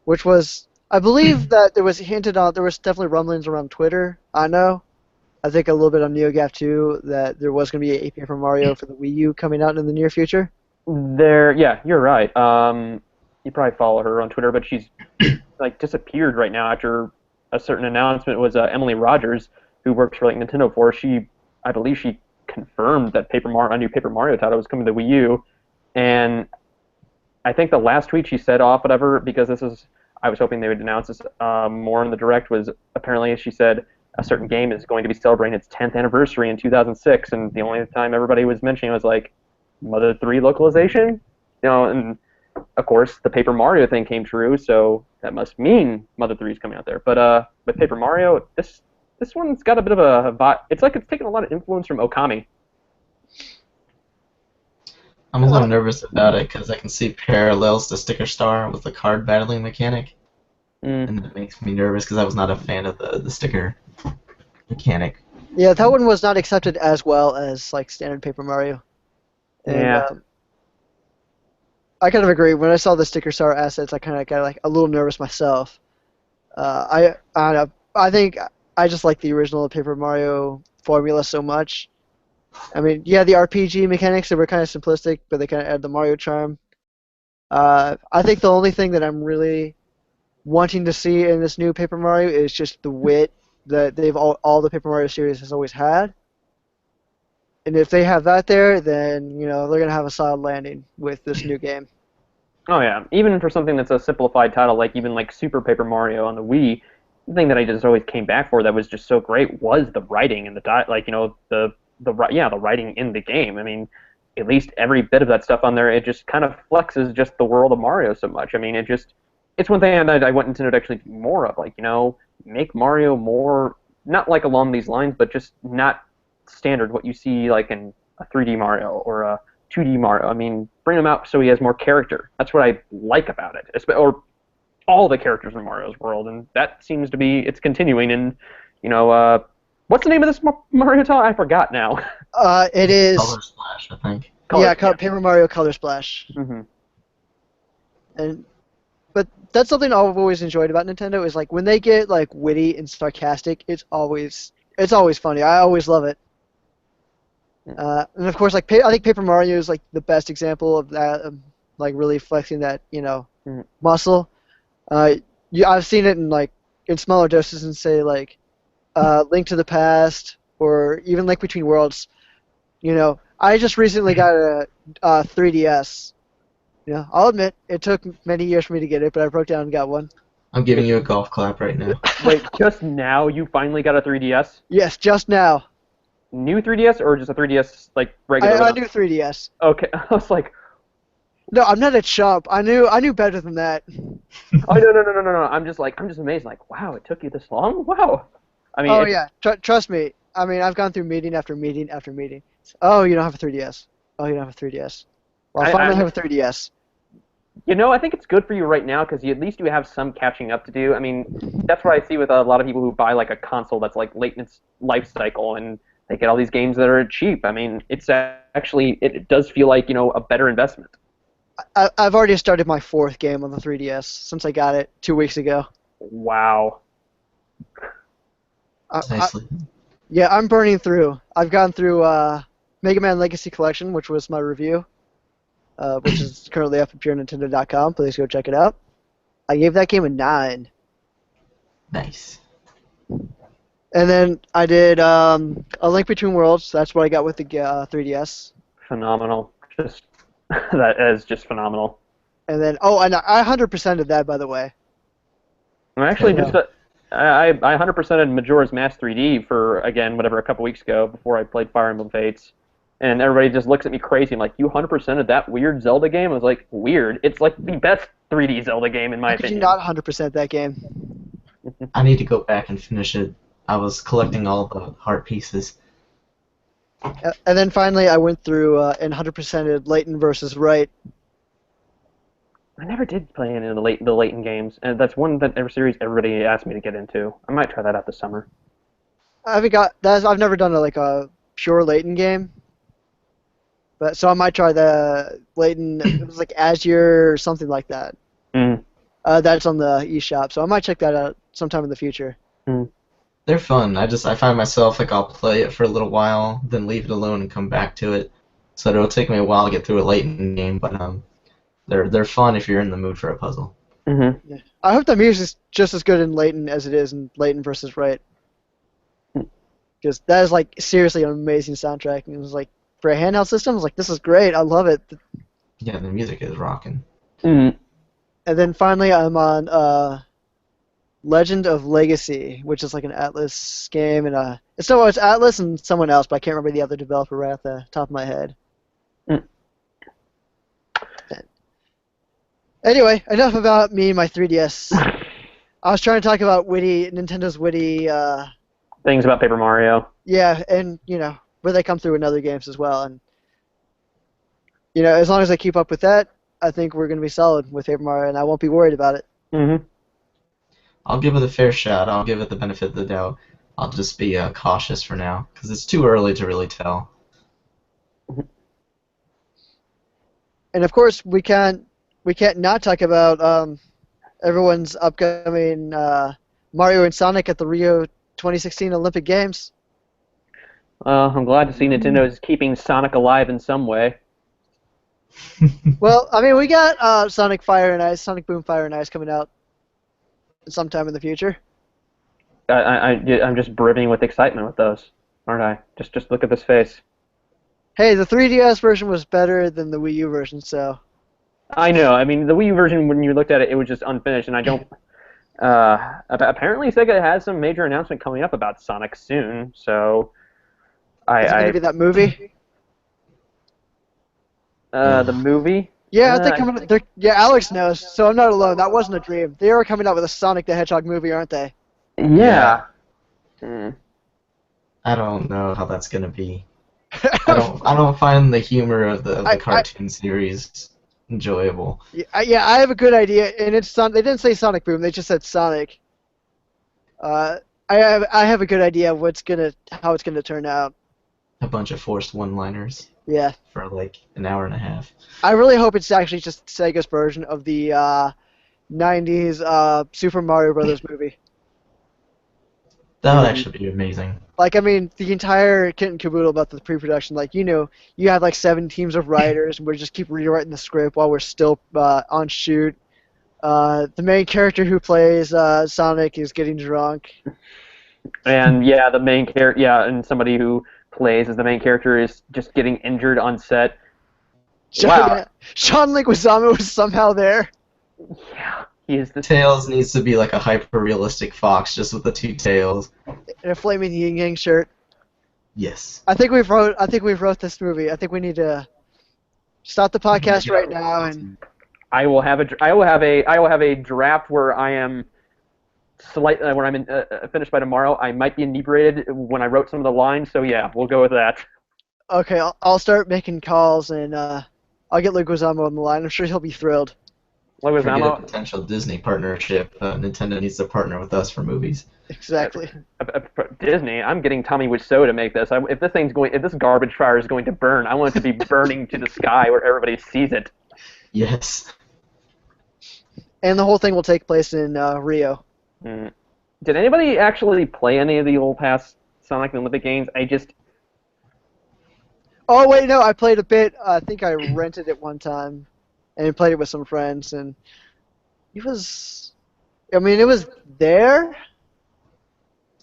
which was, I believe that there was hinted on, there was definitely rumblings around Twitter. I think a little bit on NeoGAF too, that there was going to be a Paper Mario for the Wii U coming out in the near future. Yeah, you're right. You probably follow her on Twitter, but she's like disappeared right now after a certain announcement was Emily Rogers, who works for like Nintendo for. I believe she confirmed that a new Paper Mario title was coming to Wii U, and I think the last tweet she said off whatever because I was hoping they would announce this more in the direct was apparently she said a certain game is going to be celebrating its 10th anniversary in 2006, and the only time everybody was mentioning was like Mother 3 localization, and of course the Paper Mario thing came true, so that must mean Mother 3 is coming out there. But with Paper Mario, this one's got a bit of a vibe. It's like it's taken a lot of influence from Okami. I'm a little nervous about it because I can see parallels to Sticker Star with the card battling mechanic, Mm. and that makes me nervous because I was not a fan of the sticker mechanic. Yeah, that one was not accepted as well as like standard Paper Mario. And Yeah. I kind of agree. When I saw the Sticker Star assets, I kind of got like a little nervous myself. I don't know. I think I just like the original Paper Mario formula so much. I mean, yeah, the RPG mechanics, they were kind of simplistic, but they kind of add the Mario charm. I think the only thing that I'm really wanting to see in this new Paper Mario is just the wit that all the Paper Mario series has always had. And if they have that there, then they're gonna have a solid landing with this new game. Oh yeah, even for something that's a simplified title, like even like Super Paper Mario on the Wii, the thing that I just always came back for that was just so great was the writing and the writing in the game. I mean, at least every bit of that stuff on there, it just kind of flexes just the world of Mario so much. I mean, it's one thing that I want Nintendo to actually do more of, like make Mario more not like along these lines, but just not standard what you see like in a 3D Mario or a 2D Mario. I mean, bring him out so he has more character. That's what I like about it. Or all the characters in Mario's world, and that seems to be it's continuing. And what's the name of this Mario title? I forgot now. It is Color Splash, I think. Paper Mario Color Splash, Mm-hmm. and that's something I've always enjoyed about Nintendo is like when they get like witty and sarcastic, it's always funny. I always love it. And of course, like I think Paper Mario is like the best example of that, like really flexing that muscle. I've seen it in smaller doses and say like Link to the Past or even Link Between Worlds. I just recently got a 3DS. I'll admit it took many years for me to get it, but I broke down and got one. I'm giving you a golf clap right now. Wait, just now you finally got a 3DS? Yes, just now. New 3DS or just a 3DS like regular? I knew 3DS. Okay, I was like, no, I'm not a chump. I knew better than that. oh no. I'm just amazed. Like, wow, it took you this long? Wow. I mean, oh yeah, trust me. I mean, I've gone through meeting after meeting after meeting. Oh, you don't have a 3DS. Oh, you don't have a 3DS. Well, I finally have a 3DS. I think it's good for you right now because at least you have some catching up to do. I mean, that's what I see with a lot of people who buy like a console that's like late in its life cycle and they get all these games that are cheap. I mean, it's actually it does feel like a better investment. I've already started my 4th game on the 3DS since I got it 2 weeks ago. Wow. Yeah, I'm burning through. I've gone through Mega Man Legacy Collection, which was my review, which is currently up at PureNintendo.com. Please go check it out. I gave that game a 9. Nice. And then I did A Link Between Worlds. That's what I got with the 3DS. Phenomenal. That is just phenomenal. And then, and I 100%ed that, by the way. I'm actually I 100%ed Majora's Mask 3D for, again, a couple weeks ago before I played Fire Emblem Fates. And everybody just looks at me crazy. I'm like, you 100%ed that weird Zelda game? I was like, weird. It's like the best 3D Zelda game in my opinion. How could you not 100% that game? I need to go back and finish it. I was collecting all the heart pieces. And then finally I went through and 100%ed Layton versus Wright. I never did play any of the Layton games, and that's one that every series everybody asked me to get into. I might try that out this summer. I've never done a pure Layton game, but so I might try the Layton. It was like Azure or something like that. Mm. That's on the eShop, so I might check that out sometime in the future. Mm. They're fun. I find myself like I'll play it for a little while, then leave it alone and come back to it. So it'll take me a while to get through a Layton game, but they're fun if you're in the mood for a puzzle. Mm-hmm. Yeah. I hope the music is just as good in Layton as it is in Layton versus Wright. Because that is like seriously an amazing soundtrack. And it was like for a handheld system, I was like, this is great. I love it. Yeah, the music is rocking. Mm-hmm. And then finally, I'm on Legend of Legacy, which is like an Atlas game, and it's Atlas and someone else, but I can't remember the other developer right off the top of my head. Mm. Anyway, enough about me and my 3DS. I was trying to talk about Nintendo's witty things about Paper Mario. Yeah, and where they come through in other games as well, and as long as I keep up with that, I think we're going to be solid with Paper Mario, and I won't be worried about it. Mm-hmm. I'll give it a fair shot. I'll give it the benefit of the doubt. I'll just be cautious for now, because it's too early to really tell. And of course, we can't not talk about everyone's upcoming Mario and Sonic at the Rio 2016 Olympic Games. I'm glad to see Nintendo is keeping Sonic alive in some way. Well, I mean, we got Sonic Boom Fire and Ice coming out sometime in the future. I'm just brimming with excitement with those, aren't I? Just look at this face. Hey, the 3DS version was better than the Wii U version, so. I know. I mean, the Wii U version, when you looked at it, it was just unfinished, and I don't. Apparently, Sega has some major announcement coming up about Sonic soon, so. Is it going to be that movie? The movie? Yeah, Alex knows, so I'm not alone. That wasn't a dream. They are coming out with a Sonic the Hedgehog movie, aren't they? Yeah. Mm. I don't know how that's gonna be. I don't find the humor of the cartoon series enjoyable. Yeah, I have a good idea, and it's They didn't say Sonic Boom; they just said Sonic. I have a good idea of how it's gonna turn out. A bunch of forced one-liners. Yeah. For like an hour and a half. I really hope it's actually just Sega's version of the '90s Super Mario Brothers movie. That would actually be amazing. Like, I mean, the entire kit and caboodle about the pre-production. Like, you have like 7 teams of writers, and we just keep rewriting the script while we're still on shoot. The main character who plays Sonic is getting drunk. And yeah, the main character, yeah, and somebody who plays as the main character is just getting injured on set. Wow. Yeah. Sean Leguizamo was somehow there. Yeah, he is the. Tails needs to be like a hyper-realistic fox, just with the 2 tails. In a flaming yin yang shirt. Yes. I think we've wrote this movie. I think we need to stop the podcast right now and I will have a draft where I am where I'm finished by tomorrow. I might be inebriated when I wrote some of the lines, so yeah, we'll go with that. okay, I'll start making calls and I'll get Leguizamo on the line. I'm sure he'll be thrilled. Forget a Leguizamo, potential Disney partnership. Nintendo needs to partner with us for movies. Exactly. Disney. I'm getting Tommy Wiseau to make this. If this garbage fire is going to burn, I want it to be burning to the sky where everybody sees it. Yes. And the whole thing will take place in Rio. Mm. Did anybody actually play any of the old past Sonic and Olympic games? Oh wait, no, I played a bit. I think I rented it one time, and played it with some friends, and it was. I mean, it was there.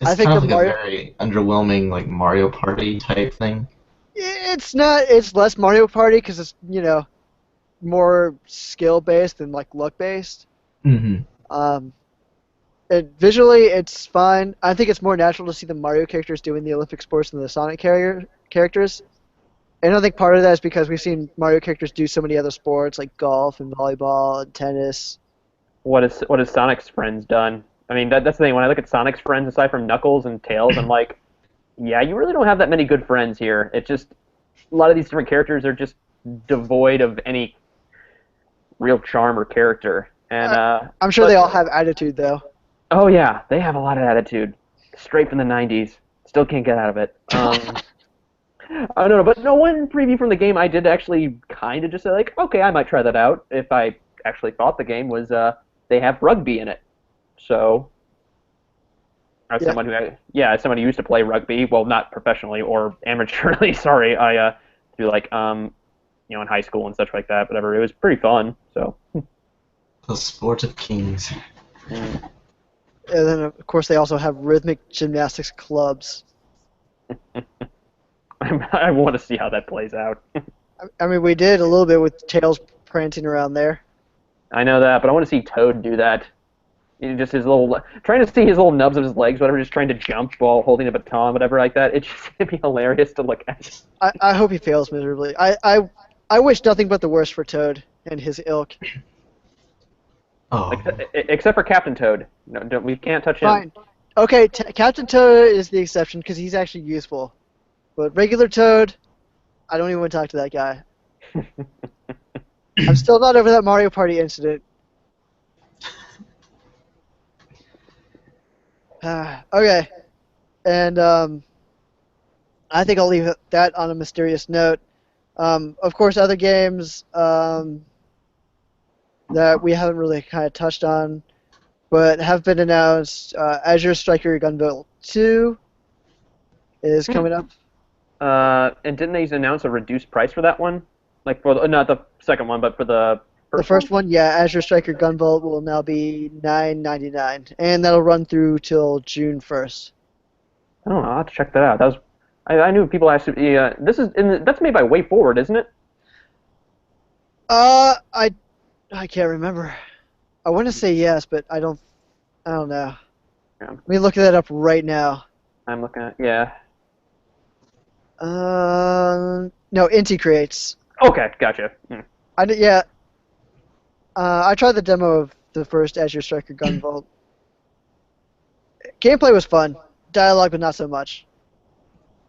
It's I think kind of the like Mario. a very underwhelming, like Mario Party type thing. It's not. It's less Mario Party because it's more skill based than like luck based. Mm-hmm. Visually, it's fine. I think it's more natural to see the Mario characters doing the Olympic sports than the Sonic characters. And I think part of that is because we've seen Mario characters do so many other sports like golf and volleyball and tennis. What has Sonic's friends done? I mean, that's the thing. When I look at Sonic's friends, aside from Knuckles and Tails, I'm like, yeah, you really don't have that many good friends here. It's just a lot of these different characters are just devoid of any real charm or character. And I'm sure they all have attitude though. oh yeah, they have a lot of attitude, straight from the '90s. Still can't get out of it. I don't know, but no one preview from the game. I did actually kind of just say like, okay, I might try that out. If I actually thought the game was, they have rugby in it. So, as Yeah. someone as someone who used to play rugby, well, not professionally or amateurly. Sorry, I through like in high school and such like that. Whatever, it was pretty fun. So. The sport of kings. And then of course they also have rhythmic gymnastics clubs. I want to see how that plays out. I mean, we did a little bit with Tails prancing around there. I know that, but I want to see Toad do that. Just trying to see his little nubs of his legs, whatever, just trying to jump while holding a baton, whatever like that. It's just gonna be hilarious to look at. I hope he fails miserably. I wish nothing but the worst for Toad and his ilk. Oh. Except for Captain Toad. No, we can't touch him. Fine. Okay, Captain Toad is the exception because he's actually useful. But regular Toad, I don't even want to talk to that guy. I'm still not over that Mario Party incident. Okay. And I think I'll leave that on a mysterious note. Of course, other games that we haven't really kind of touched on, but have been announced. Azure Striker Gunvolt 2 is coming up. And didn't they announce a reduced price for that one? Like for not the second one, but for the First one, yeah, Azure Striker Gunvolt will now be $9.99, and that'll run through till June 1st. Oh, I'll have to check that out. I knew people asked. That's made by WayForward, isn't it? I can't remember. I want to say yes, but I don't know. Yeah. Let me look that up right now. I'm looking at No, Inti Creates. Okay, gotcha. I tried the demo of the first Azure Striker Gunvolt. Gameplay was fun. Dialogue, but not so much.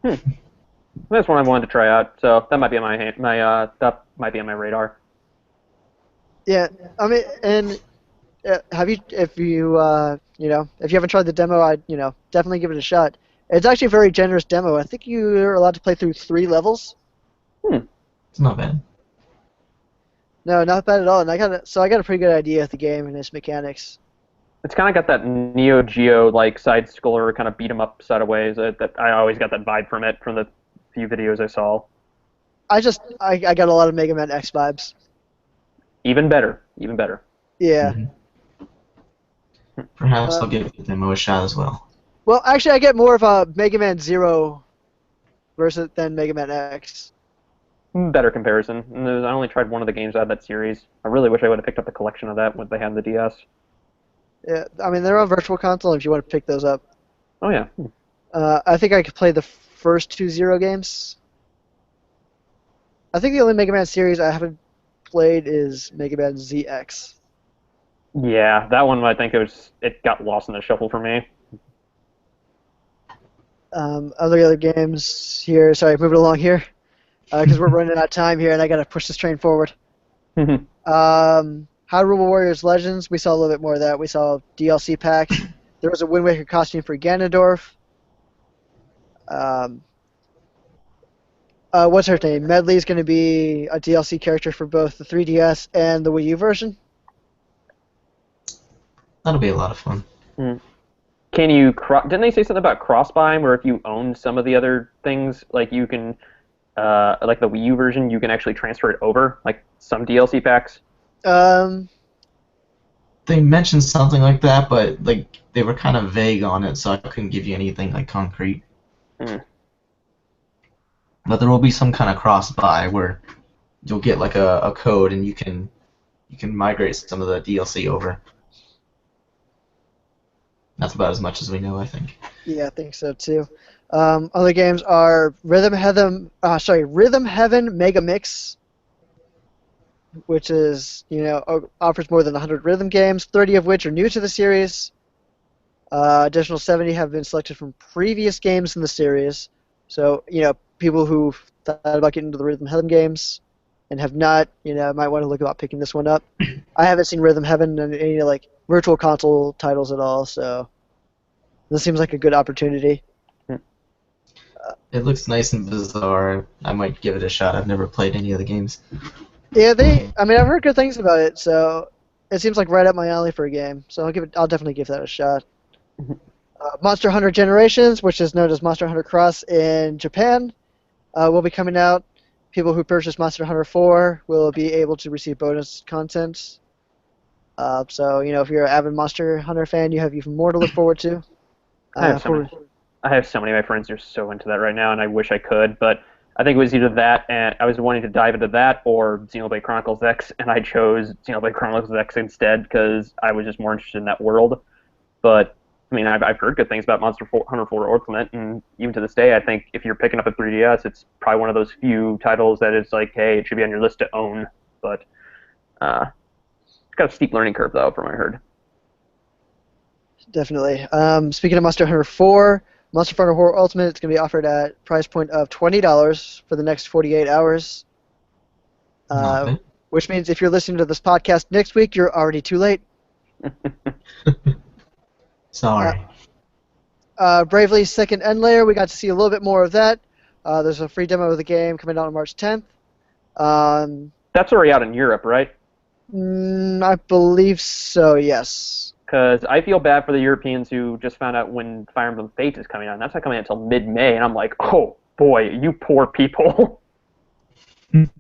That's one I wanted to try out. So that might be on that might be on my radar. Yeah, I mean, and if you haven't tried the demo, I'd definitely give it a shot. It's actually a very generous demo. I think you're allowed to play through 3 levels. It's not bad. No, not bad at all. And I got a pretty good idea of the game and its mechanics. It's kind of got that Neo Geo like side scroller kind of beat 'em up side of ways. That I always got that vibe from it from the few videos I saw. I got a lot of Mega Man X vibes. Even better, even better. Yeah. Mhm. Perhaps Uh, I'll give the demo a shot as well. well, actually, I get more of a Mega Man Zero versus than Mega Man X. Better comparison. And I only tried one of the games out of that series. I really wish I would have picked up a collection of that when they had the DS. Yeah, I mean they're on Virtual Console if you want to pick those up. Oh yeah. I think I could play the first two Zero games. I think the only Mega Man series I haven't played is Mega Man ZX. Yeah, that one I think it got lost in the shuffle for me. Other games here. Sorry, moving along here because we're running out of time here, and I got to push this train forward. Hyrule Warriors Legends. We saw a little bit more of that. We saw DLC pack. There was a Wind Waker costume for Ganondorf. What's her name? Medley is going to be a DLC character for both the 3DS and the Wii U version. That'll be a lot of fun. Can you didn't they say something about cross-buy where if you own some of the other things, like you can, like the Wii U version, you can actually transfer it over, like some DLC packs? They mentioned something like that, but like they were kind of vague on it, so I couldn't give you anything like concrete. But there will be some kind of cross-buy where you'll get like a code and you can migrate some of the DLC over. That's about as much as we know, I think. Yeah, I think so too. Other games are Rhythm Heaven Mega Mix, which is offers more than 100 rhythm games, 30 of which are new to the series. Additional 70 have been selected from previous games in the series. So people who thought about getting into the Rhythm Heaven games and have not, might want to look about picking this one up. I haven't seen Rhythm Heaven in any Virtual Console titles at all, so this seems like a good opportunity. It looks nice and bizarre. I might give it a shot. I've never played any of the games. Yeah, I've heard good things about it, so it seems like right up my alley for a game. So I'll definitely give that a shot. Monster Hunter Generations, which is known as Monster Hunter Cross in Japan, will be coming out. People who purchase Monster Hunter 4 will be able to receive bonus content. So if you're an avid Monster Hunter fan, you have even more to look forward to. I have so many of my friends who are so into that right now, and I wish I could, but I think it was either that, and I was wanting to dive into that, or Xenoblade Chronicles X, and I chose Xenoblade Chronicles X instead because I was just more interested in that world. But I mean, I've heard good things about Hunter 4 Ultimate, and even to this day, I think if you're picking up a 3DS, it's probably one of those few titles that is like, hey, it should be on your list to own. But it's got a steep learning curve, though, from what I heard. Definitely. Speaking of Monster Hunter 4, Monster Hunter 4 Ultimate, it's going to be offered at price point of $20 for the next 48 hours. Which means if you're listening to this podcast next week, you're already too late. Sorry. Bravely Second End Layer, we got to see a little bit more of that. There's a free demo of the game coming out on March 10th. That's already out in Europe, right? I believe so, yes. Because I feel bad for the Europeans who just found out when Fire Emblem Fates is coming out. And that's not coming out until mid-May, and I'm like, oh boy, you poor people. It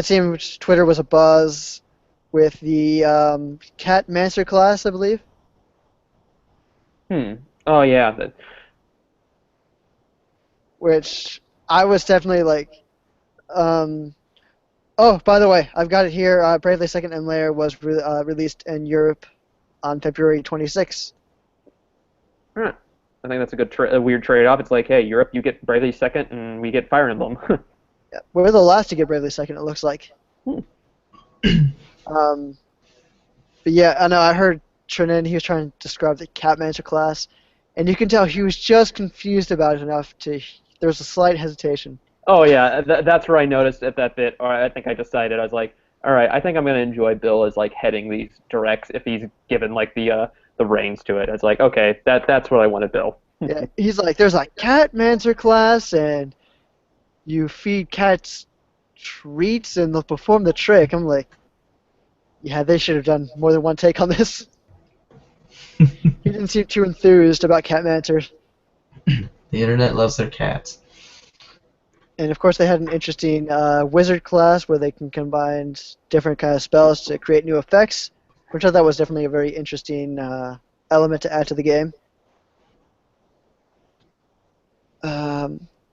seems Twitter was a buzz with the Cat Master class, I believe. Oh yeah. Which I was definitely like. Oh, by the way, I've got it here. Bravely Second End Layer was released in Europe on February 26th. I think that's a weird trade-off. It's like, hey, Europe, you get Bravely Second, and we get Fire Emblem. Yeah, we're the last to get Bravely Second, it looks like. But yeah, I know. I heard Trinan, he was trying to describe the Cat Manager class, and you can tell he was just confused about it enough to. There was a slight hesitation. Oh yeah, that's where I noticed at that bit, or I think I decided I was like, all right, I think I'm gonna enjoy Bill as like heading these directs if he's given like the reins to it. It's like, okay, that's what I wanted, Bill. Yeah, he's like, there's a Cat Manager class, and you feed cats treats and they'll perform the trick. I'm like, yeah, they should have done more than one take on this. He didn't seem too enthused about cat manters. The internet loves their cats. And of course, they had an interesting wizard class where they can combine different kind of spells to create new effects, which I thought was definitely a very interesting element to add to the game.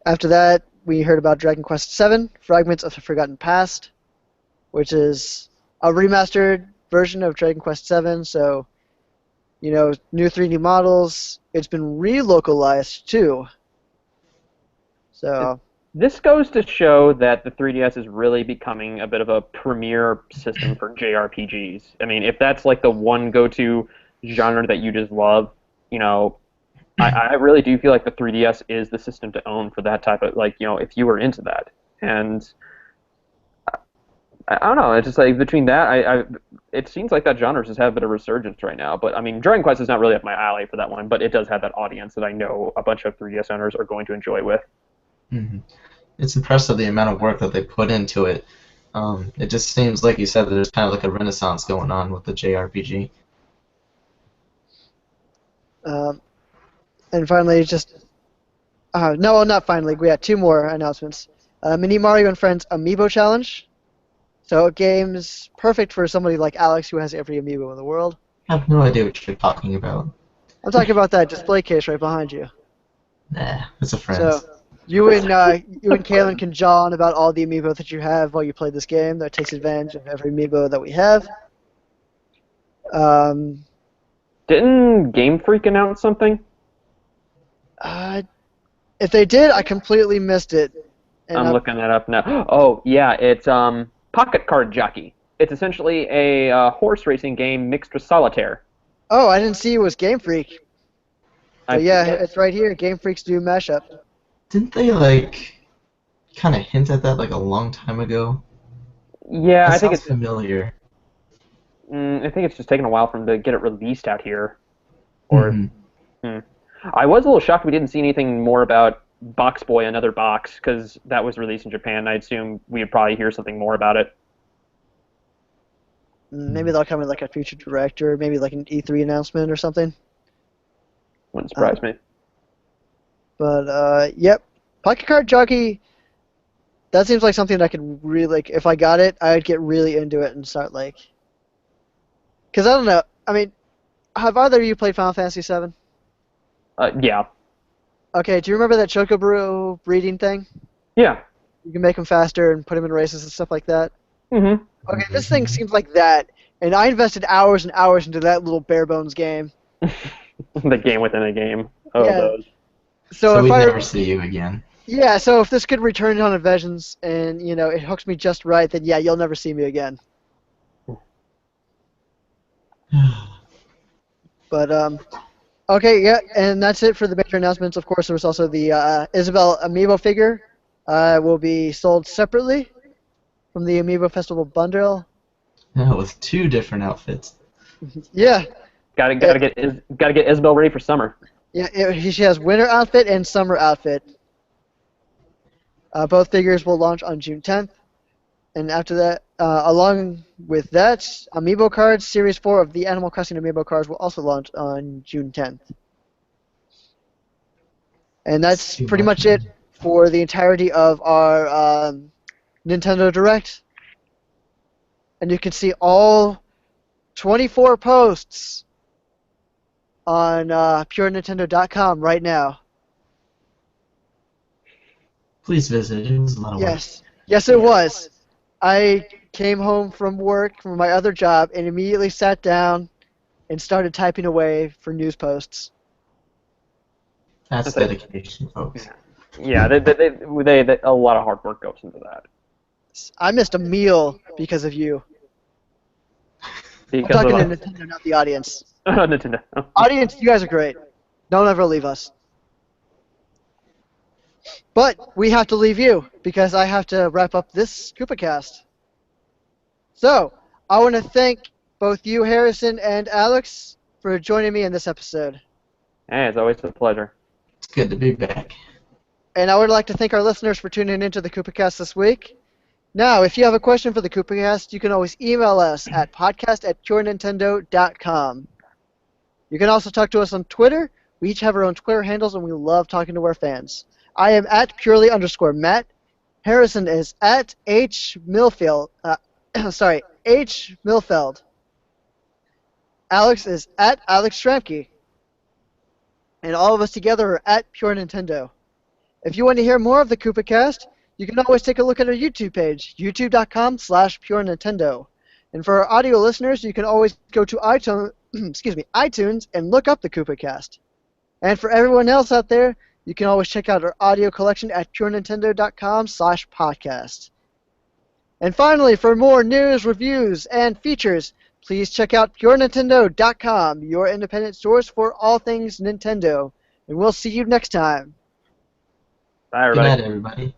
After that, we heard about Dragon Quest VII: Fragments of the Forgotten Past, which is a remastered version of Dragon Quest VII. So, you know, new 3D models. It's been relocalized too. So. This goes to show that the 3DS is really becoming a bit of a premier system for JRPGs. I mean, if that's like the one go-to genre that you just love, you know, I really do feel like the 3DS is the system to own for that type of, like, you know, if you were into that. And I don't know, it's just like between that, it seems like that genre just have a bit of resurgence right now. But I mean, Dragon Quest is not really up my alley for that one, but it does have that audience that I know a bunch of 3DS owners are going to enjoy with. Mm-hmm. It's impressive the amount of work that they put into it. It just seems, like you said, that there's kind of like a renaissance going on with the JRPG. And finally, no, not finally. We had two more announcements. Mini Mario and Friends Amiibo Challenge. So, game's perfect for somebody like Alex who has every amiibo in the world. I have no idea what you're talking about. I'm talking about that display case right behind you. Nah, it's a friend. So, you and Kaylin can jaw on about all the amiibo that you have while you play this game. That takes advantage of every amiibo that we have. Didn't Game Freak announce something? If they did, I completely missed it. And I'm looking that up now. Oh, yeah, it's Pocket Card Jockey. It's essentially a horse racing game mixed with solitaire. Oh, I didn't see it was Game Freak. So yeah, it's right here. Game Freak's new mashup. Didn't they, like, kind of hint at that, like, a long time ago? Yeah, That I think sounds it's familiar. I think it's just taken a while for them to get it released out here. Or, Mm-hmm. I was a little shocked we didn't see anything more about Box Boy Another Box, because that was released in Japan. I assume we would probably hear something more about it. Maybe they'll come in like a future direct or maybe like an E3 announcement or something. Wouldn't surprise me. But yep, Pocket Card Jockey. That seems like something I could really like. If I got it, I'd get really into it and start like. Because I don't know. I mean, have either of you played Final Fantasy VII? Yeah. Okay. Do you remember that Chocobo breeding thing? Yeah. You can make them faster and put them in races and stuff like that. Mm-hmm. Okay, this thing seems like that, and I invested hours and hours into that little bare bones game. The game within a game. Oh, Yeah. those. So we if never see you again. Yeah, so if this could return on Invasions and, you know, it hooks me just right, then yeah, you'll never see me again. But, okay, yeah, and that's it for the major announcements. Of course, there was also the Isabelle Amiibo figure will be sold separately from the Amiibo Festival bundle. Yeah, with two different outfits. Yeah. Gotta get Isabelle ready for summer. Yeah, she has winter outfit and summer outfit. Both figures will launch on June 10th. And after that, along with that, Amiibo cards, Series 4 of the Animal Crossing Amiibo cards will also launch on June 10th. And that's pretty much it for the entirety of our Nintendo Direct. And you can see all 24 posts on PureNintendo.com right now. Please visit. It was a lot of work. Yes, it was. I came home from work from my other job and immediately sat down and started typing away for news posts. That's dedication, folks. Yeah, they a lot of hard work goes into that. I missed a meal because of you. I'm talking to Nintendo, not the audience. Nintendo. Audience, you guys are great. Don't ever leave us. But we have to leave you because I have to wrap up this Koopa cast. So, I want to thank both you, Harrison, and Alex for joining me in this episode. Hey, it's always a pleasure. It's good to be back. And I would like to thank our listeners for tuning into the Koopa cast this week. Now, if you have a question for the KoopaCast, you can always email us at podcast@purenintendo.com. You can also talk to us on Twitter. We each have our own Twitter handles, and we love talking to our fans. I am at purely_Matt. Harrison is at H. Milfield. H. Milfeld. Alex is at Alex Stramke. And all of us together are at Pure Nintendo. If you want to hear more of the KoopaCast, you can always take a look at our YouTube page, youtube.com/PureNintendo. And for our audio listeners, you can always go to iTunes and look up the KoopaCast. And for everyone else out there, you can always check out our audio collection at purenintendo.com/podcast. And finally, for more news, reviews, and features, please check out purenintendo.com, your independent source for all things Nintendo. And we'll see you next time. Bye, Good everybody. night, everybody.